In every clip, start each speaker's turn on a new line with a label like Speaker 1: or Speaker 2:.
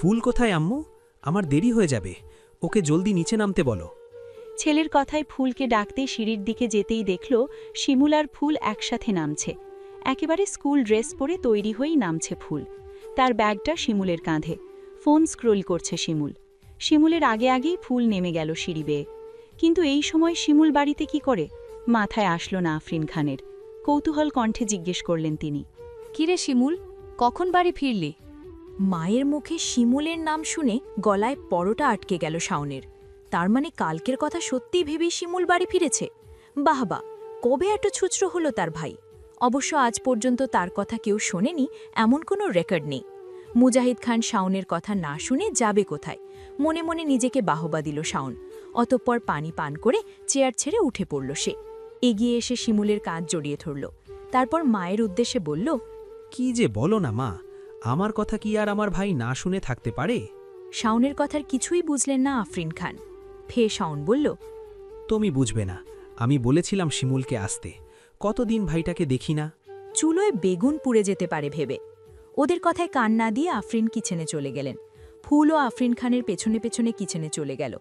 Speaker 1: ফুল কোথায় আম্মু? আমার দেরি হয়ে যাবে, ওকে জলদি নিচে নামতে বলো।
Speaker 2: ছেলের কথায় ফুলকে ডাকতে সিঁড়ির দিকে যেতেই দেখল শিমুল আর ফুল একসাথে নামছে। একেবারে স্কুল ড্রেস পরে তৈরি হয়েই নামছে ফুল। তার ব্যাগটা শিমুলের কাঁধে। ফোন স্ক্রোল করছে শিমুল। শিমুলের আগে আগেই ফুল নেমে গেল সিঁড়ি বেয়ে। কিন্তু এই সময় শিমুল বাড়িতে কি করে? মাথায় আসলো না আফরিন খানের। কৌতূহল কণ্ঠে জিজ্ঞেস করলেন তিনি।
Speaker 3: কিরে শিমুল, কখন বাড়ি ফিরলি? মায়ের মুখে শিমুলের নাম শুনে গলায় পরোটা আটকে গেল শাওনের। তার মানে কালকের কথা সত্যিই ভেবেই শিমুল বাড়ি ফিরেছে। বাহবা, কবে এত ছুচরো হলো তার ভাই। অবশ্য আজ পর্যন্ত তার কথা কেউ শোনেনি, এমন কোনো রেকর্ড নেই। মুজাহিদ খান শাওনের কথা না শুনে যাবে কোথায়? মনে মনে নিজেকে বাহবা দিল শাওন। অতঃপর পানি পান করে চেয়ার ছেড়ে উঠে পড়ল সে। এগিয়ে এসে শিমুলের কাঁধ জড়িয়ে ধরল। তারপর মায়ের উদ্দেশ্যে বলল,
Speaker 1: কি যে বলো না মা, আমার কথা কি আর আমার ভাই না শুনে থাকতে পারে?
Speaker 3: শাওনের কথার কিছুই বুঝলেন না আফরিন খান। ফের শাওন বলল,
Speaker 1: তুমি বুঝবে না, আমি বলেছিলাম শিমুলকে আসতে, কতদিন ভাইটাকে দেখি না।
Speaker 3: চুলোয় বেগুন পুড়ে যেতে পারে ভেবে। ওদের কথায় কান না দিয়ে আফরিন কিচেনে চলে গেলেন। ফুল ও আফরিন খানের পেছনে পেছনে কিচেনে চলে গেল।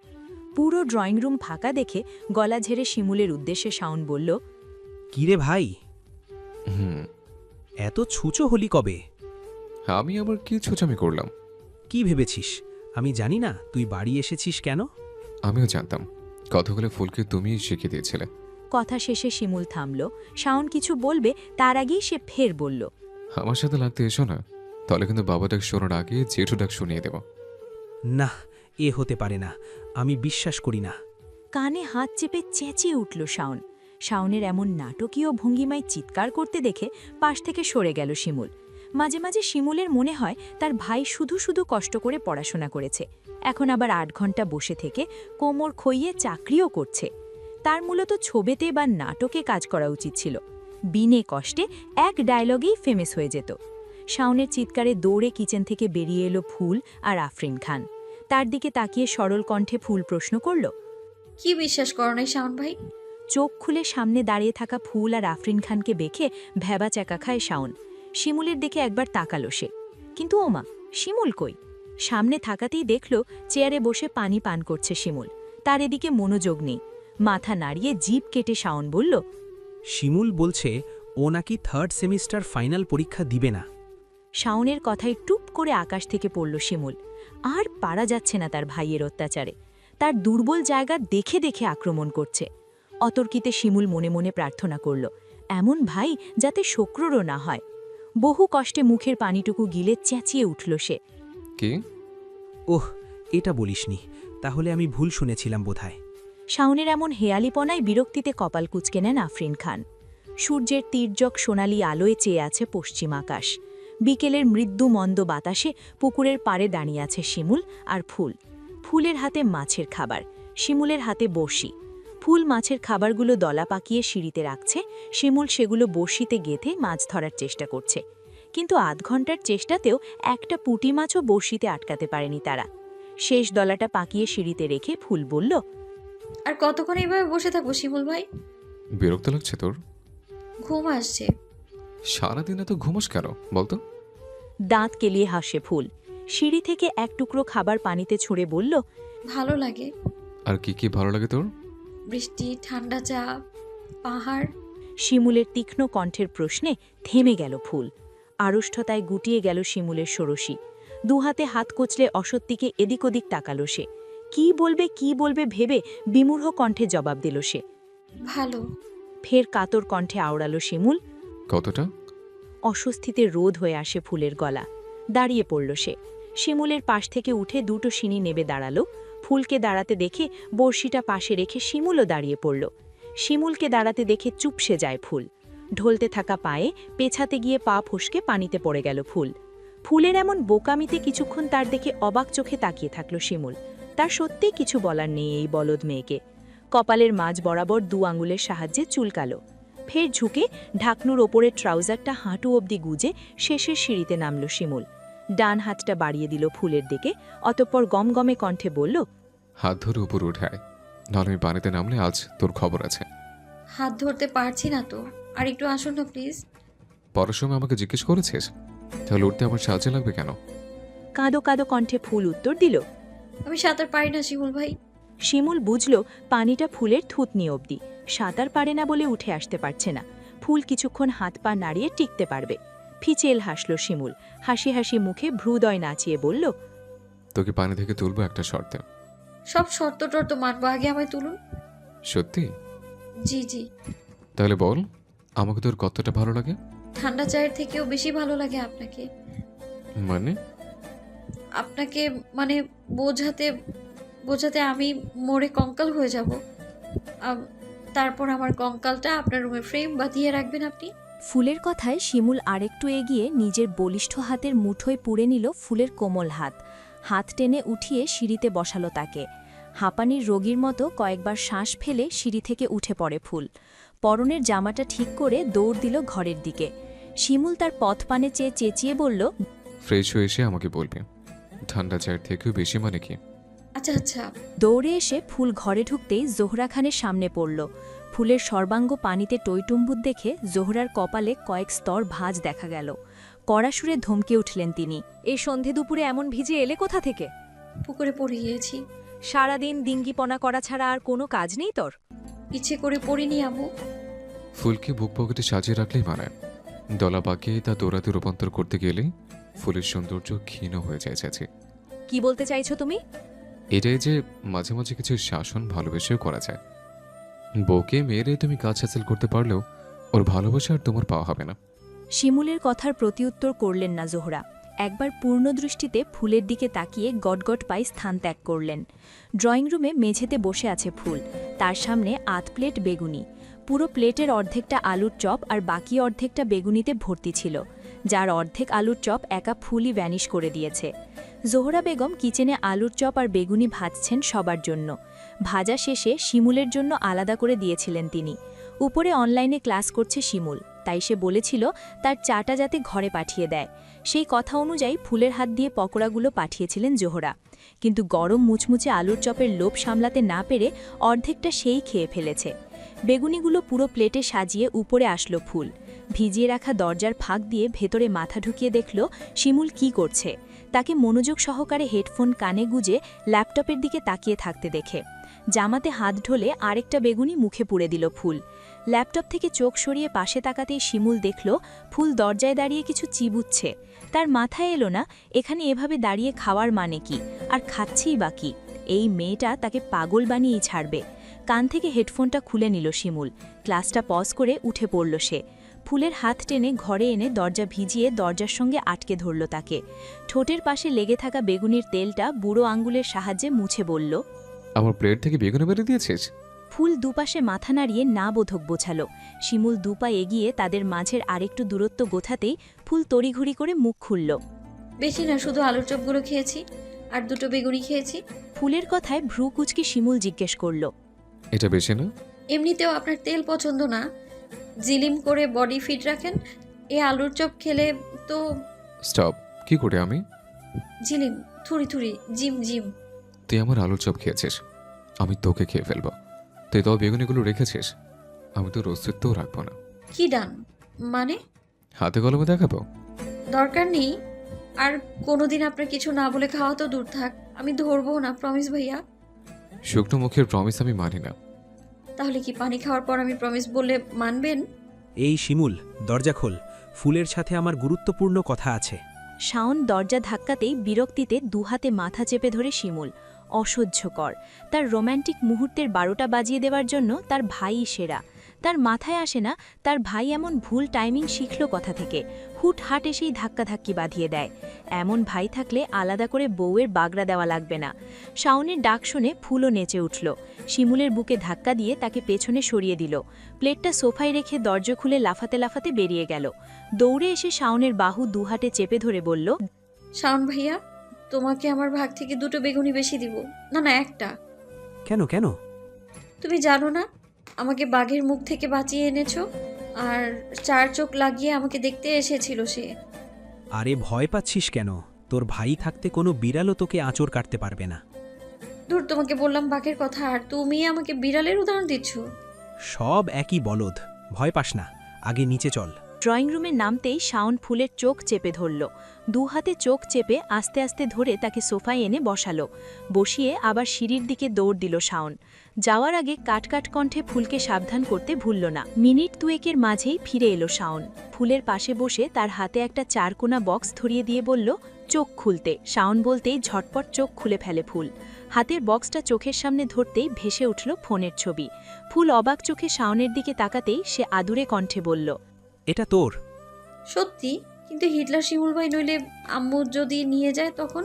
Speaker 3: পুরো ড্রয়িং রুম ফাঁকা দেখে গলা ঝেড়ে শিমুলের উদ্দেশ্যে শাওন বলল,
Speaker 1: কিরে ভাই, এত ছুঁচো হলি কবে?
Speaker 4: আমি আবার কি ছুচামি করলাম?
Speaker 1: কি ভেবেছিস আমি জানি না তুই বাড়ি এসেছিস কেন?
Speaker 4: আমিও জানতাম, কথাগুলো ফুলকে তুমিই শিখিয়ে দিয়েছিলে।
Speaker 3: কথা শেষে শিমুল থামল। শাওন কিছু বলবে তার আগেই সে ফের বলল,
Speaker 4: আমার সাথে লাগতে এসো না, তাহলে কিন্তু বাবা ডাক শোনার আগে জেঠু ডাক শুনিয়ে দেব।
Speaker 1: না, এ হতে পারে না, আমি বিশ্বাস করি না।
Speaker 3: কানে হাত চেপে চেঁচিয়ে উঠল শাওন। শাওনের এমন নাটকীয় ভঙ্গিমায় চিৎকার করতে দেখে পাশ থেকে সরে গেল শিমুল। মাঝে মাঝে শিমুলের মনে হয় তার ভাই শুধু শুধু কষ্ট করে পড়াশোনা করেছে, এখন আবার ৮ ঘন্টা বসে থেকে কোমর খইয়ে চাকরিও করছে। তার মূলত ছবিতে বা নাটকে কাজ করা উচিত ছিল। বিনে কষ্টে এক ডায়লগেই ফেমাস হয়ে যেত। শাওনের চিৎকারে দৌড়ে কিচেন থেকে বেরিয়ে এলো ফুল আর আফরিন খান। তার দিকে তাকিয়ে সরল কণ্ঠে ফুল প্রশ্ন করল,
Speaker 5: কি বিশ্বাস করো নাই শাওন ভাই?
Speaker 3: চোখ খুলে সামনে দাঁড়িয়ে থাকা ফুল আর আফরিন খানকে দেখে ভ্যাবা চাকা খায় শাওন। শিমুলের দিকে একবার তাকালো সে, কিন্তু ওমা, শিমুল কই? সামনে থাকাতেই দেখল চেয়ারে বসে পানি পান করছে শিমুল। তার এদিকে মনোযোগ নেই। মাথা নাড়িয়ে জিভ কেটে শাওন বলল,
Speaker 1: শিমুল বলছে ও নাকি 3rd সেমিস্টার ফাইনাল পরীক্ষা দিবে না।
Speaker 3: শাওনের কথায় টুপ করে আকাশ থেকে পড়ল শিমুল। আর পারা যাচ্ছে না তার ভাইয়ের অত্যাচারে। তার দুর্বল জায়গা দেখে দেখে আক্রমণ করছে। অতর্কিতে শিমুল মনে মনে প্রার্থনা করল, এমন ভাই যাতে শোক্ররও না হয়। বহু কষ্টে মুখের পানিটুকু গিলে চেঁচিয়ে উঠল সে,
Speaker 4: কি?
Speaker 1: ওহ, এটা বলিসনি, তাহলে আমি ভুল শুনেছিলাম বোধহয়।
Speaker 3: শাওনের এমন হেয়ালিপনায় বিরক্তিতে কপাল কুঁচকে নেন আফরিন খান। সূর্যের তীর্যক সোনালি আলোয় চেয়ে আছে পশ্চিম আকাশ। বিকেলের মৃদু মন্দ বাতাসে পুকুরের পাড়ে দাঁড়িয়ে আছে শিমুল আর ফুল। ফুলের হাতে মাছের খাবার, শিমুলের হাতে বড়শি। ফুল মাছের খাবারগুলো দলা পাকিয়ে সিঁড়িতে রাখছে, শিমুল সেগুলো বড়শিতে গেঁথে মাছ ধরার চেষ্টা করছে। কিন্তু ৮ ঘন্টার চেষ্টাতেও একটা পুঁটি মাছও বড়শিতে আটকাতে পারেনি তারা। শেষ দলাটা পাকিয়ে সিঁড়িতে রেখে ফুল বলল,
Speaker 5: আর কতক্ষণ এইভাবে বসে থাকবো শিমুল ভাই?
Speaker 4: বিরক্ত লাগছে তোর?
Speaker 5: ঘুম আসছে।
Speaker 4: সারাদিন এত ঘুমোস কেন বলতো?
Speaker 3: দাঁত কেলিয়ে হাসে ফুল। সিঁড়ি থেকে এক টুকরো খাবার পানিতে ছুঁড়ে বলল,
Speaker 5: ভালো লাগে।
Speaker 4: আর কি কি ভালো লাগে তোর?
Speaker 5: বৃষ্টি, ঠান্ডা চা, পাহাড়।
Speaker 3: শিমুলের তীক্ষ্ণ কণ্ঠের প্রশ্নে থেমে গেল ফুল। আড়ষ্ঠতায় গুটিয়ে গেল শিমুলের ষোড়শী। দুহাতে হাত কচলে অসত্যিকে এদিক ওদিক তাকালো সে। কি বলবে ভেবে বিমূঢ় কণ্ঠে জবাব দিল সে।
Speaker 5: ভালো।
Speaker 3: ফের কাতর কণ্ঠে আওড়ালো শিমুল।
Speaker 4: কতটা?
Speaker 3: অস্বস্তিতে রোধ হয়ে আসে ফুলের গলা। দাঁড়িয়ে পড়ল সে। শিমুলের পাশ থেকে উঠে দুটো সিনি নেবে দাঁড়ালো। ফুলকে দাঁড়াতে দেখে বড়শিটা পাশে রেখে শিমুলও দাঁড়িয়ে পড়ল। শিমুলকে দাঁড়াতে দেখে চুপসে যায় ফুল। ঢলতে থাকা পায়ে পেছাতে গিয়ে পা ফসকে পানিতে পড়ে গেল ফুল। ফুলের এমন বোকামিতে কিছুক্ষণ তার দেখে অবাক চোখে তাকিয়ে থাকল শিমুল। তার সত্যিই কিছু বলার নেই এই বলদ মেয়েকে। কপালের মাঝ বরাবর 2 আঙুলের সাহায্যে চুলকালো। ফের ঝুঁকে ঢাকনুর ওপরের ট্রাউজারটা হাঁটু অবধি গুজে শেষের সিঁড়িতে নামল শিমুল। ডান হাতটা বাড়িয়ে দিল ফুলের দিকে, অতঃপর গমগমে কণ্ঠে বলল,
Speaker 4: হাত ধরে উপর উঠায়, নাহলে আমি পানিতে নামলে আজ তোর খবর আছে।
Speaker 5: হাত ধরতে পারছি না তো, আর একটু আসুন না প্লিজ।
Speaker 4: পড়ার সময় আমাকে জিজ্ঞেস করেছিস? তাহলে উঠতে আমার সাহায্য লাগবে কেন?
Speaker 3: কাঁদো কাঁদো কণ্ঠে ফুল উত্তর দিল।
Speaker 5: আমি সাঁতার পারি না শিমুল ভাই।
Speaker 3: শিমুল বুঝল পানিটা ফুলের থুতনি অবধি, সাঁতার পারে না বলে উঠে আসতে পারছে না। ফুল কিছুক্ষণ হাত পা নাড়িয়ে টিকতে পারবে। ফিচেল হাসল শিমুল, হাসি হাসি মুখে ভ্রুদয় নাচিয়ে বলল,
Speaker 4: তোকে পানি থেকে তুলবো একটা শর্তে।
Speaker 5: সব শর্ত টর্ত মানবো, আগে আমায় তুলুন।
Speaker 4: সত্যি?
Speaker 5: জি জি।
Speaker 4: তাহলে বল, আমাকে তোর কতটা ভালো লাগে?
Speaker 5: ঠান্ডা চায়ের থেকেও বেশি ভালো লাগে আপনাকে।
Speaker 4: মানে?
Speaker 5: আপনাকে মানে বোঝাতে বোঝাতে আমি মরে কঙ্কাল হয়ে যাব। তারপর আমার কঙ্কালটা আপনার রুমে ফ্রেম বাঁধিয়ে রাখবেন আপনি।
Speaker 2: ফুলের কথায় শিমুল আরেকটু এগিয়ে নিজের বলিষ্ঠ হাতের মুঠোয় পুড়ে নিল ফুলের কোমল হাত। হাত টেনে উঠিয়ে সিঁড়িতে বসালো তাকে। হাঁপানির রোগীর মতো কয়েকবার শ্বাস ফেলে সিঁড়ি থেকে উঠে পড়ে ফুল। পরনের জামাটা ঠিক করে দৌড় দিল ঘরের দিকে। শিমুল তার পথ পানে চেয়ে চেঁচিয়ে বলল,
Speaker 4: ফ্রেশ হয়ে এসে আমাকে বলবি। ঠান্ডা চায়ের থেকেও বেশি মানে কি?
Speaker 5: আচ্ছা আচ্ছা।
Speaker 2: দৌড়ে এসে ফুল ঘরে ঢুকতেই জোহরা খানের সামনে পড়ল। ফুলের সর্বাঙ্গ পানিতে টইটুম্বুর দেখে জোহরার কপালে কয়েক স্তর ভাঁজ দেখা গেল। কড়া সুরে ধমকে উঠলেন তিনি, এই সন্ধে দুপুরে এমন ভিজে এলে কোথা থেকে?
Speaker 5: পুকুরে পড়ে গিয়েছি।
Speaker 2: সারাদিন ডিঙ্গিপনা করা ছাড়া আর কোনো কাজ নেই তোর?
Speaker 5: ইচ্ছে করে পড়িনি আম্মু।
Speaker 4: ফুলকে বুক পকেটে সাজিয়ে রাখলেই মানায়। দলা পাকিয়ে তা দৌড়াতে রূপান্তর করতে গেলেই ফুলের সৌন্দর্য ক্ষীণ হয়ে যায় চাচি।
Speaker 2: কি বলতে চাইছো তুমি?
Speaker 4: এটাই যে মাঝে মাঝে কিছু শাসন ভালোবেসেও করা যায়। বউকে মেয়েরে তুমি কাজ হাসিল করতে পারলেও ওর ভালোবাসা আর তোমার পাওয়া হবে না।
Speaker 2: শিমুলের কথার প্রতিউত্তর করলেন না জোহরা। একবার পূর্ণ দৃষ্টিতে ফুলের দিকে তাকিয়ে গটগট পায়ে স্থান ত্যাগ করলেন। ড্রয়িং রুমে মেঝেতে বসে আছে ফুল, তার সামনে ৮ প্লেট বেগুনি। পুরো প্লেটের অর্ধেকটা আলুর চপ আর বাকি অর্ধেকটা বেগুনিতে ভর্তি ছিল, যার অর্ধেক আলুর চপ একা ফুলই ভ্যানিশ করে দিয়েছে। জোহরা বেগম কিচেনে আলুর চপ আর বেগুনি ভাজছেন সবার জন্য। ভাজা শেষে শিমুলের জন্য আলাদা করে দিয়েছিলেন তিনি। উপরে অনলাইনে ক্লাস করছে শিমুল, তাই সে বলেছিল তার চাটা যাতে ঘরে পাঠিয়ে দেয়। সেই কথা অনুযায়ী ফুলের হাত দিয়ে পকোড়াগুলো পাঠিয়েছিলেন জোহরা। কিন্তু গরম মুচমুচে আলুর চপের লোভ সামলাতে না পেরে অর্ধেকটা সেই খেয়ে ফেলেছে। বেগুনিগুলো পুরো প্লেটে সাজিয়ে উপরে আসলো ফুল। ভিজিয়ে রাখা দরজার ফাঁক দিয়ে ভেতরে মাথা ঢুকিয়ে দেখল শিমুল কি করছে। তাকে মনোযোগ সহকারে হেডফোন কানে গুজে ল্যাপটপের দিকে তাকিয়ে থাকতে দেখে জামাতে হাত ঢোলে আরেকটা বেগুনি মুখে পুড়ে দিল ফুল। ল্যাপটপ থেকে চোখ সরিয়ে পাশে তাকাতেই শিমুল দেখল ফুল দরজায় দাঁড়িয়ে কিছু চিবুচ্ছে। তার মাথায় এলো না এখানে এভাবে দাঁড়িয়ে খাওয়ার মানে কি, আর খাচ্ছেই বা কি। এই মেয়েটা তাকে পাগল বানিয়েই ছাড়বে। কান থেকে হেডফোনটা খুলে নিল শিমুল। ক্লাসটা পজ করে উঠে পড়ল সে। ফুলের হাত টেনে ঘরে এনে দরজা ভিজিয়ে দরজার সঙ্গে আটকে ধরল তাকে। ঠোঁটের পাশে লেগে থাকা বেগুনির তেলটা বুড়ো আঙ্গুলের সাহায্যে মুছে বলল,
Speaker 4: আমার প্লেট থেকে বেগুনি বেরিয়ে দিয়েছিস?
Speaker 2: ফুল দুপাশে মাথা নাড়িয়ে না বোধক বোঝাল। শিমুল দুপা এগিয়ে তাদের মাঝের আরেকটু দূরত্ব গোছাতেই ফুল তড়িঘড়ি করে মুখ খুলল।
Speaker 5: বেশি না, শুধু আলুর চপগুলো খেয়েছি আর 2টো বেগুনি খেয়েছি।
Speaker 2: ফুলের কথায় ভ্রু কুচকি শিমুল জিজ্ঞেস করল,
Speaker 4: এটা বেশি না?
Speaker 5: এমনিতেও আপনার তেল পছন্দ না, জিলিম করে বডি ফিট রাখেন। এই আলুর চপ খেলে তো
Speaker 4: স্টপ। কি করে আমি?
Speaker 5: জিলিম, থুড়ি থুড়ি, জিম জিম।
Speaker 4: তুই আমার আলুর চপ খেয়েছিস, আমি তোকে খেয়ে ফেলবো। তুই তো বেগুনিগুলো রেখেছিস, আমি তোর অস্তিত্বও রাখবো না।
Speaker 5: কি ডান মানে?
Speaker 4: হাতে কলমে দেখাবো?
Speaker 5: দরকার নেই। আর কোনোদিন আপনার কিছু না বলে খাওয়া তো দূর থাক, আমি ধরবো না, প্রমিস ভাইয়া।
Speaker 4: শুকনো মুখের প্রমিস আমি মানি না।
Speaker 5: তাহলে কি পানি খাওয়ার পর আমি প্রমিস বললে মানবেন?
Speaker 1: এই শিমুল, দরজা খোল, ফুলের সাথে আমার গুরুত্বপূর্ণ কথা আছে।
Speaker 2: শাওন দরজা ধাক্কাতেই বিরক্তিতে দুহাতে মাথা চেপে ধরে শিমুল। অসহ্যকর। তার রোম্যান্টিক মুহূর্তের 12টা বাজিয়ে দেওয়ার জন্য তার ভাইই সেরা। তার মাথায় আসে না তার ভাই এমন ভুল টাইমিং শিখল কথা থেকে। হুটহাট এসেই ধাক্কাধাক্কি বাঁধিয়ে দেয়। এমন ভাই থাকলে আলাদা করে বউয়ের বাগড়া দেওয়া লাগবে না। শাওনের ডাক শুনে ফুলও নেচে উঠল। শিমুলের বুকে ধাক্কা দিয়ে তাকে পেছনে সরিয়ে দিল। প্লেটটা সোফায় রেখে দরজা খুলে লাফাতে লাফাতে বেরিয়ে গেল। দৌড়ে এসে শাওনের বাহু দুহাতে চেপে ধরে বলল,
Speaker 5: শাওন ভাইয়া, তোমাকে আমার ভাগ থেকে 2টো বেগুনি বেশি দিব। না না, একটা।
Speaker 1: কেন কেন?
Speaker 5: তুমি জানো না আমাকে বাঘের মুখ থেকে বাঁচিয়ে এনেছো, আর 4 চোখ লাগিয়ে আমাকে দেখতে এসেছিল সে।
Speaker 1: আরে ভয় পাচ্ছিস কেন? তোর ভাই থাকতে কোনো বিড়ালও তোকে আঁচড় কাটতে পারবে না।
Speaker 5: দূর, তোমাকে বললাম বাঘের কথা আর তুমি আমাকে বিড়ালের উদাহরণ দিচ্ছ।
Speaker 1: সব একই বলদ, ভয় পাস না, আগে নিচে চল।
Speaker 3: ড্রয়িং রুমে নামতেই শাওন ফুলের চোখ চেপে ধরল। দু হাতে চোখ চেপে আস্তে আস্তে ধরে তাকে সোফায় এনে বসালো। বসিয়ে আবার সিঁড়ির দিকে দৌড় দিল শাওন। যাওয়ার আগে কাটকাট কণ্ঠে ফুলকে সাবধান করতে ভুলল না। মিনিট দুয়েকের মাঝেই ফিরে এলো শাওন। ফুলের পাশে বসে তার হাতে একটা চারকোনা বক্স ধরিয়ে দিয়ে বলল, চোখ খুলতে। শাওন বলতেই ঝটপট চোখ খুলে ফেলে ফুল। হাতের বক্সটা চোখের সামনে ধরতেই ভেসে উঠল ফোনের ছবি। ফুল অবাক চোখে শাওনের দিকে তাকাতেই সে আদুরে কণ্ঠে বলল,
Speaker 1: এটা তোর?
Speaker 5: সত্যি? কিন্তু হিটলার শিমুল ভাই নইলে আম্মু যদি নিয়ে যায় তখন?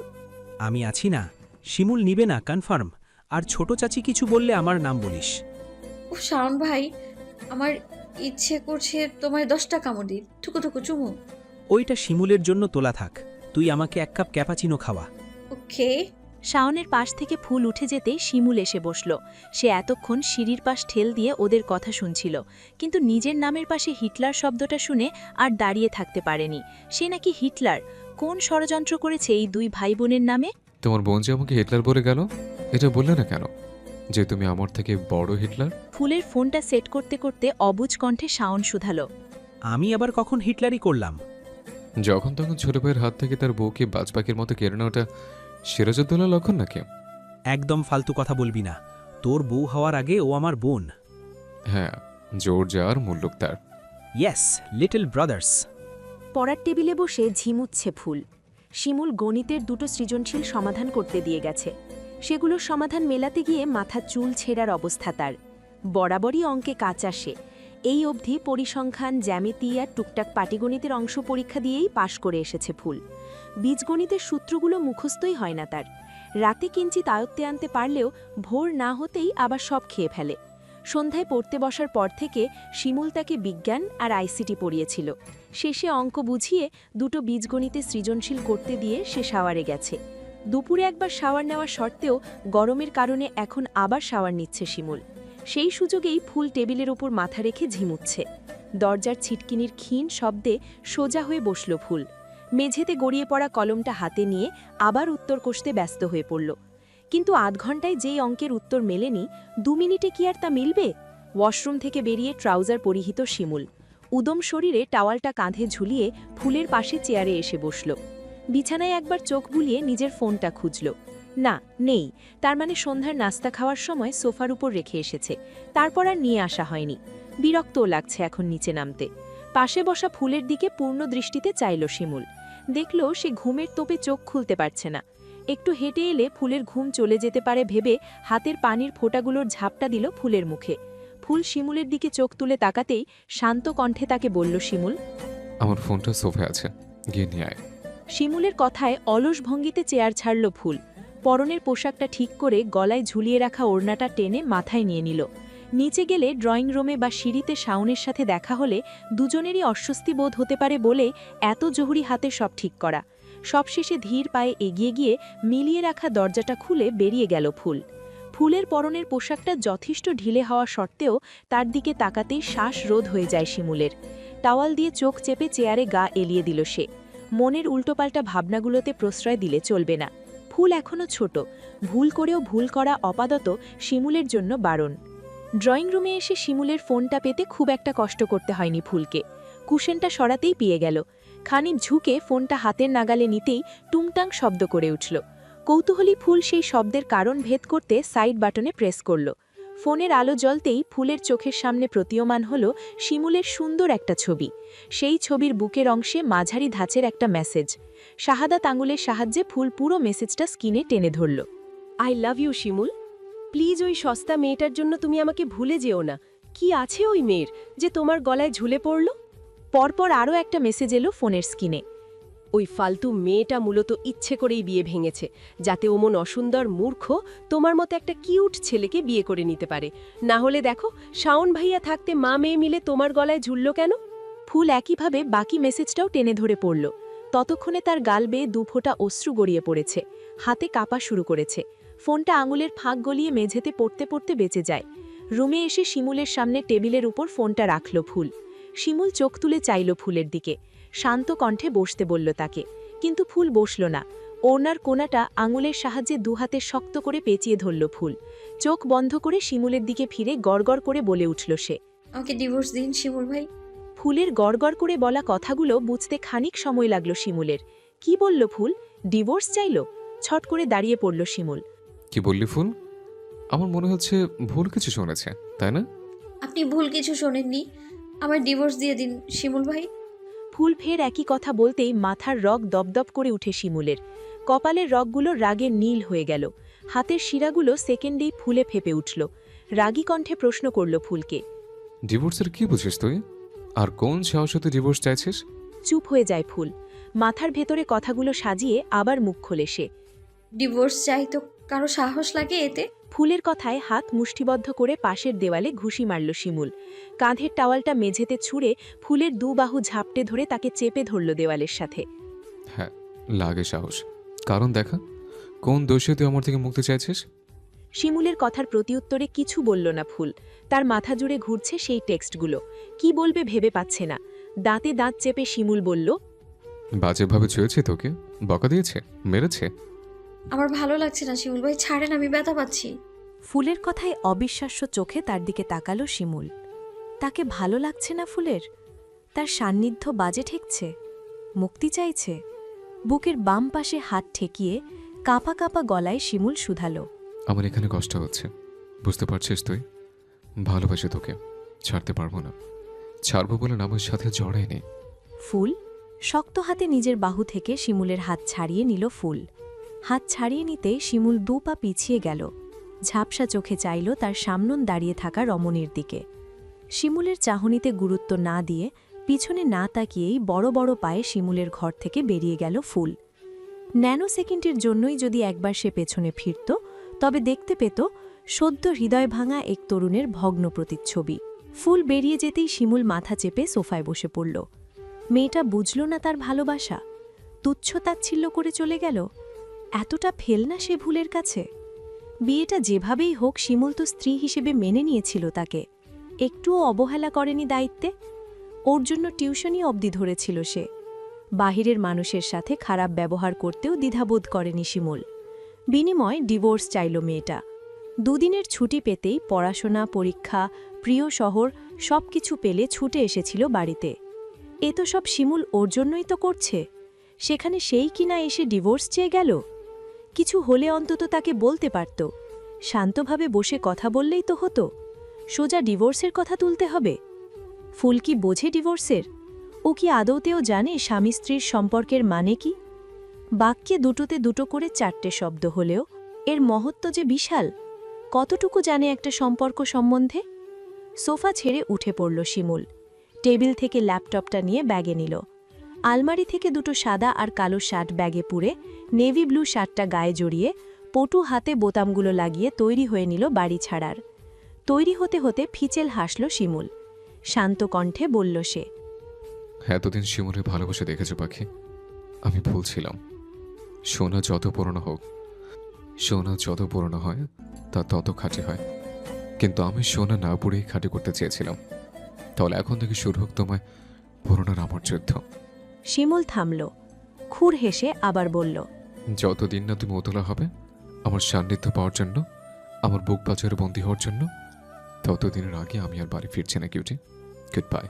Speaker 1: আমি আছি না, শিমুল নিবে না, কনফার্ম। আর ছোট চাচি কিছু বললে আমার নাম বলিস।
Speaker 5: ও শাওন ভাই, আমার ইচ্ছে করছে তোমায় 10টা কামড় দিই, ঠুকো ঠুকো চুমু।
Speaker 1: ওইটা শিমুলের জন্য তোলা থাক, তুই আমাকে 1 কাপ ক্যাপাচিনো খাওয়া।
Speaker 5: ওকে।
Speaker 3: শাওনের পাশ থেকে ফুল উঠে যেতেই শিমুল এসে বসল। সে এতক্ষণ সিঁড়ির পাশ ঠেল দিয়ে ওদের কথা শুনছিল, কিন্তু নিজের নামের পাশে হিটলার শব্দটা শুনে আর দাঁড়িয়ে থাকতে পারেনি। সে নাকি হিটলার? কোন ষড়যন্ত্র করেছে এই দুই ভাই বোনের নামে?
Speaker 4: তোমার বোন যে আমাকে হিটলার বলে গেল, এটা বললে না কেন যে তুমি আমার থেকে বড় হিটলার?
Speaker 3: ফুলের ফোনটা সেট করতে করতে অবুঝ কণ্ঠে শাওন শুধালো,
Speaker 1: আমি আবার কখন হিটলারই করলাম?
Speaker 4: যখন তখন ছোট ভাইয়ের হাত থেকে তার বউকে বাজপাখির মতো কেড়ে নেওয়াটা সিরাজউদ্দৌলার লক্ষণ নাকি?
Speaker 1: একদম ফালতু কথা বলবি না। তোর বউ হওয়ার আগে ও আমার বোন।
Speaker 4: হ্যাঁ, জোর যার মুল্লুক তার।
Speaker 1: Yes, little brothers.
Speaker 3: পড়ার টেবিলে বসে ঝিমুচ্ছে ফুল। শিমুল গণিতের দুটো সৃজনশীল সমাধান করতে দিয়ে গেছে। সেগুলোর সমাধান মেলাতে গিয়ে মাথা চুল ছেঁড়ার অবস্থা তার। বরাবরই অঙ্কে কাঁচা সে। এই অবধি পরিসংখ্যান, জ্যামিতি আর টুকটাক পাটিগণিতের অংশ পরীক্ষা দিয়েই পাশ করে এসেছে ফুল। বীজগণিতের সূত্রগুলো মুখস্থই হয় না তার। রাতে কিঞ্চিত আয়ত্তে আনতে পারলেও ভোর না হতেই আবার সব খেয়ে ফেলে। সন্ধ্যায় পড়তে বসার পর থেকে শিমুল তাকে বিজ্ঞান আর আইসিটি পড়িয়েছিল। শেষে অঙ্ক বুঝিয়ে দুটো বীজগণিতে সৃজনশীল করতে দিয়ে সে শাওয়ারে গেছে। দুপুরে একবার শাওয়ার নেওয়া সত্ত্বেও গরমের কারণে এখন আবার শাওয়ার নিচ্ছে শিমুল। সেই সুযোগেই ফুল টেবিলের ওপর মাথা রেখে ঝিমুচ্ছে। দরজার ছিটকিনির ক্ষীণ শব্দে সোজা হয়ে বসল ফুল। মেঝেতে গড়িয়ে পড়া কলমটা হাতে নিয়ে আবার উত্তর কষতে ব্যস্ত হয়ে পড়ল। কিন্তু আধ ঘন্টায় যেই অঙ্কের উত্তর মেলেনি, 2 মিনিটে কি আর তা মিলবে? ওয়াশরুম থেকে বেরিয়ে ট্রাউজার পরিহিত শিমুল উদম শরীরে টাওয়ালটা কাঁধে ঝুলিয়ে ফুলের পাশে চেয়ারে এসে বসল। বিছানায় একবার চোখ বুলিয়ে নিজের ফোনটা খুঁজল। না, নেই। তার মানে সন্ধ্যার নাস্তা খাওয়ার সময় সোফার উপর রেখে এসেছে, তারপর আর নিয়ে আসা হয়নি। বিরক্তও লাগছে এখন নিচে নামতে। পাশে বসা ফুলের দিকে পূর্ণ দৃষ্টিতে চাইল শিমুল। দেখল সে ঘুমের তোপে চোখ খুলতে পারছে না। একটু হেঁটে এলে ফুলের ঘুম চলে যেতে পারে ভেবে হাতের পানির ফোঁটাগুলোর ঝাপটা দিল ফুলের মুখে। ফুল শিমুলের দিকে চোখ তুলে তাকাতেই শান্ত কণ্ঠে তাকে বলল, শিমুল।
Speaker 4: আমার ফোনটা সোফায় আছে, গিয়ে নিয়ে আয়।
Speaker 3: শিমুলের কথায় অলস ভঙ্গিতে চেয়ার ছাড়ল ফুল। পরনের পোশাকটা ঠিক করে গলায় ঝুলিয়ে রাখা ওড়নাটা টেনে মাথায় নিয়ে নিল। নিচে গেলে ড্রয়িং রুমে বা সিঁড়িতে শাওনের সাথে দেখা হলে দুজনেরই অস্বস্তি বোধ হতে পারে বলে এত জহুরি হাতে সব ঠিক করা। সবশেষে ধীর পায়ে এগিয়ে গিয়ে মিলিয়ে রাখা দরজাটা খুলে বেরিয়ে গেল ফুল। ফুলের পরনের পোশাকটা যথেষ্ট ঢিলে হওয়া সত্ত্বেও তার দিকে তাকাতেই শ্বাস রোধ হয়ে যায় শিমুলের। টাওয়াল দিয়ে চোখ চেপে চেয়ারে গা এলিয়ে দিল সে। মনের উল্টোপাল্টা ভাবনাগুলোতে প্রশ্রয় দিলে চলবে না। ফুল এখনও ছোট, ভুল করেও ভুল করা আপাতত শিমুলের জন্য বারণ। ড্রয়িং রুমে এসে শিমুলের ফোনটা পেতে খুব একটা কষ্ট করতে হয়নি ফুলকে। কুশনটা সরাতেই পেয়ে গেল। খানিক ঝুঁকে ফোনটা হাতের নাগালে নিতেই টুংটাং শব্দ করে উঠল। কৌতূহলী ফুল সেই শব্দের কারণ ভেদ করতে সাইড বাটনে প্রেস করল। ফোনের আলো জ্বলতেই ফুলের চোখের সামনে প্রতীয়মান হল শিমুলের সুন্দর একটা ছবি। সেই ছবির বুকের অংশে মাঝারি ধাঁচের একটা মেসেজ। শাহাদাত আঙুলের সাহায্যে ফুল পুরো মেসেজটা স্ক্রিনে টেনে ধরল।
Speaker 6: I love you Shimul. Please ওই সস্তা মেয়েটার জন্য তুমি আমাকে ভুলে যেও না। কি আছে ওই মেয়ের যে তোমার গলায় ঝুলে পড়ল?
Speaker 3: পরপর আরও একটা মেসেজ এলো ফোনের স্ক্রিনে।
Speaker 6: ওই ফালতু মেয়েটা মূলত ইচ্ছে করেই বিয়ে ভেঙেছে, যাতে ওমন অসুন্দর মূর্খ তোমার মতো একটা কিউট ছেলেকে বিয়ে করে নিতে পারে। না হলে দেখো, শাওন ভাইয়া থাকতে মা মেয়ে মিলে তোমার গলায় ঝুলল কেন?
Speaker 3: ফুল একইভাবে বাকি মেসেজটাও টেনে ধরে পড়ল। ততক্ষণে তার গাল বেয়ে 2 ফোঁটা অশ্রু গড়িয়ে পড়েছে। হাতে কাঁপা শুরু করেছে। ফোনটা আঙুলের ফাঁক গলিয়ে মেঝেতে পড়তে পড়তে বেঁচে যায়। রুমে এসে শিমুলের সামনে টেবিলের উপর ফোনটা রাখল ফুল। শিমুল চোখ তুলে চাইল ফুলের দিকে। শান্ত কণ্ঠে বসতে বলল তাকে, কিন্তু ফুল বসল না। ওড়নার কোনাটা আঙুলের সাহায্যে 2 হাতে শক্ত করে পেঁচিয়ে ধরল ফুল। চোখ বন্ধ করে শিমুলের দিকে ফিরে গড়গড় করে বলে উঠল সে,
Speaker 5: আমাকে ডিভোর্স দিন শিমুল ভাই।
Speaker 3: ফুলের গড়গড় করে বলা কথাগুলো বুঝতে খানিক সময় লাগলো শিমুলের। কি বলল ফুল? ডিভোর্স চাইল? ছট করে দাঁড়িয়ে পড়ল শিমুল।
Speaker 4: কি বললি ফুল? আমার মনে হচ্ছে ভুল কিছু শুনেছে, তাই না?
Speaker 5: আপনি ভুল কিছু শোনেননি। আমার ডিভোর্স দিয়ে দিন শিমুল ভাই।
Speaker 3: ফুল ফের একই কথা বলতেই মাথার রগ দপদপ করে উঠে শিমুলের। কপালের রগগুলো রাগে নীল হয়ে গেল। হাতের শিরাগুলো সেকেন্ডেই ফুলে ফেপে উঠল। রাগী কণ্ঠে প্রশ্ন করল ফুলকে।
Speaker 4: ডিভোর্সের কি বুঝিস তুই? আর কোন সাহসে তুই ডিভোর্স চাইছিস?
Speaker 3: চুপ হয়ে যায় ফুল। মাথার ভেতরে কথাগুলো সাজিয়ে আবার মুখ খোলে সে।
Speaker 5: ডিভোর্স চাই তো কারো সাহস লাগে এতে?
Speaker 3: ফুলের কথায় হাত মুষ্টিবদ্ধ করে পাশের দেওয়ালে ঘুষি মারল শিমুল। কাঁধের টাওয়ালটা মেঝেতে ছুঁড়ে ফুলের দুবাহু ঝাপটে ধরে তাকে চেপে ধরল দেওয়ালের সাথে।
Speaker 4: হ্যাঁ, লাগে সাহস। কারণ দেখা, কোন দোষে তুই আমার থেকে মুক্তি চাইছিস?
Speaker 3: শিমুলের কথার প্রতিউত্তরে কিছু বলল না ফুল। তার মাথা জুড়ে ঘুরছে সেই টেক্সটগুলো। কি বলবে ভেবে পাচ্ছে না। দাঁতে দাঁত চেপে শিমুল বলল,
Speaker 4: বাজেভাবে ছুঁয়েছে তোকে? বকা দিয়েছে? মেরেছে?
Speaker 5: আমার ভালো লাগছে না শিমুল ভাই, ছাড়েন, আমি ব্যথা পাচ্ছি।
Speaker 2: ফুলের কথায় অবিশ্বাস্য চোখে তার দিকে তাকালো শিমুল। তাকে ভালো লাগছে না ফুলের? তার সান্নিধ্য বাজে ঠেকছে? মুক্তি চাইছে? বুকের বাম পাশে হাত ঠেকিয়ে কাঁপা কাঁপা গলায় শিমুল শুধালো।
Speaker 4: আমার এখানে কষ্ট হচ্ছে, বুঝতে পারছিস তুই? ভালোবাসি তোকে, ছাড়তে পারবো না। ছাড়বো বলে আমার সাথে জড়াই নেই।
Speaker 2: ফুল শক্ত হাতে নিজের বাহু থেকে শিমুলের হাত ছাড়িয়ে নিল ফুল। হাত ছাড়িয়ে নিতে শিমুল 2 পা পিছিয়ে গেল। ঝাপসা চোখে চাইল তার সামনন দাঁড়িয়ে থাকা রমণীর দিকে। শিমুলের চাহনিতে গুরুত্ব না দিয়ে পিছনে না তাকিয়েই বড় বড় পায়ে শিমুলের ঘর থেকে বেরিয়ে গেল ফুল। ন্যানো সেকেন্ডের জন্যই যদি একবার সে পেছনে ফিরত, তবে দেখতে পেত সদ্য হৃদয় ভাঙা এক তরুণের ভগ্ন প্রতিচ্ছবি। ফুল বেরিয়ে যেতেই শিমুল মাথা চেপে সোফায় বসে পড়ল। মেয়েটা বুঝল না তার ভালোবাসা, তুচ্ছ তাচ্ছিল্য করে চলে গেল। এতটা ফেল না সে ভুলের কাছে? বিয়েটা যেভাবেই হোক শিমুল তো স্ত্রী হিসেবে মেনে নিয়েছিল তাকে, একটুও অবহেলা করেনি দায়িত্বে। ওর জন্য টিউশনই অবধি ধরেছিল সে। বাহিরের মানুষের সাথে খারাপ ব্যবহার করতেও দ্বিধাবোধ করেনি শিমুল। বিনিময় ডিভোর্স চাইল মেয়েটা। 2 দিনের ছুটি পেতেই পড়াশোনা, পরীক্ষা, প্রিয় শহর সবকিছু পেলে ছুটে এসেছিল বাড়িতে। এ তো সব শিমুল ওর জন্যই তো করছে। সেখানে সেই কিনা এসে ডিভোর্স চেয়ে গেল। কিছু হলে অন্তত তাকে বলতে পারত। শান্তভাবে বসে কথা বললেই তো হতো। সোজা ডিভোর্সের কথা তুলতে হবে? ফুল কি বোঝে ডিভোর্সের? ও কি আদৌতেও জানে স্বামী স্ত্রীর সম্পর্কের মানে কি? বাক্যে দুটোতে দুটো করে 4টে শব্দ হলেও এর মহত্ব যে বিশাল। কতটুকু জানে একটা সম্পর্ক সম্বন্ধে? সোফা ছেড়ে উঠে পড়ল শিমুল। টেবিল থেকে ল্যাপটপটা নিয়ে ব্যাগে নিল। আলমারি থেকে দুটো সাদা আর কালো শার্ট ব্যাগে পুরে নেভি ব্লু শার্টটা গায়ে জড়িয়ে পটু হাতে বোতামগুলো লাগিয়ে তৈরি হয়ে নিল বাড়ি ছাড়ার। তৈরি হতে হতে ফিচেল হাসল শিমুল। শান্ত কণ্ঠে বলল সে,
Speaker 4: এতদিন শিমুলের ভালোবাসা দেখেছো পাখি? আমি ভুলছিলাম। সোনা যত পুরনো হোক, সোনা যত পুরনো হয় তা তত খাঁটি হয়। কিন্তু আমি সোনা না পুড়েই খাঁটি করতে চেয়েছিলাম। তাহলে এখন থেকে শুরু হোক তোমায় পুরনোর আমার যুদ্ধ।
Speaker 2: শিমুল থামল। খুর হেসে আবার বলল,
Speaker 4: যতদিন না তুমি উতলা হবে আমার সান্নিধ্য পাওয়ার জন্য, আমার বুক বাজারে বন্দী হওয়ার জন্য, ততদিনের আগে আমি আর বাড়ি ফিরছি না কিউটি। Good bye.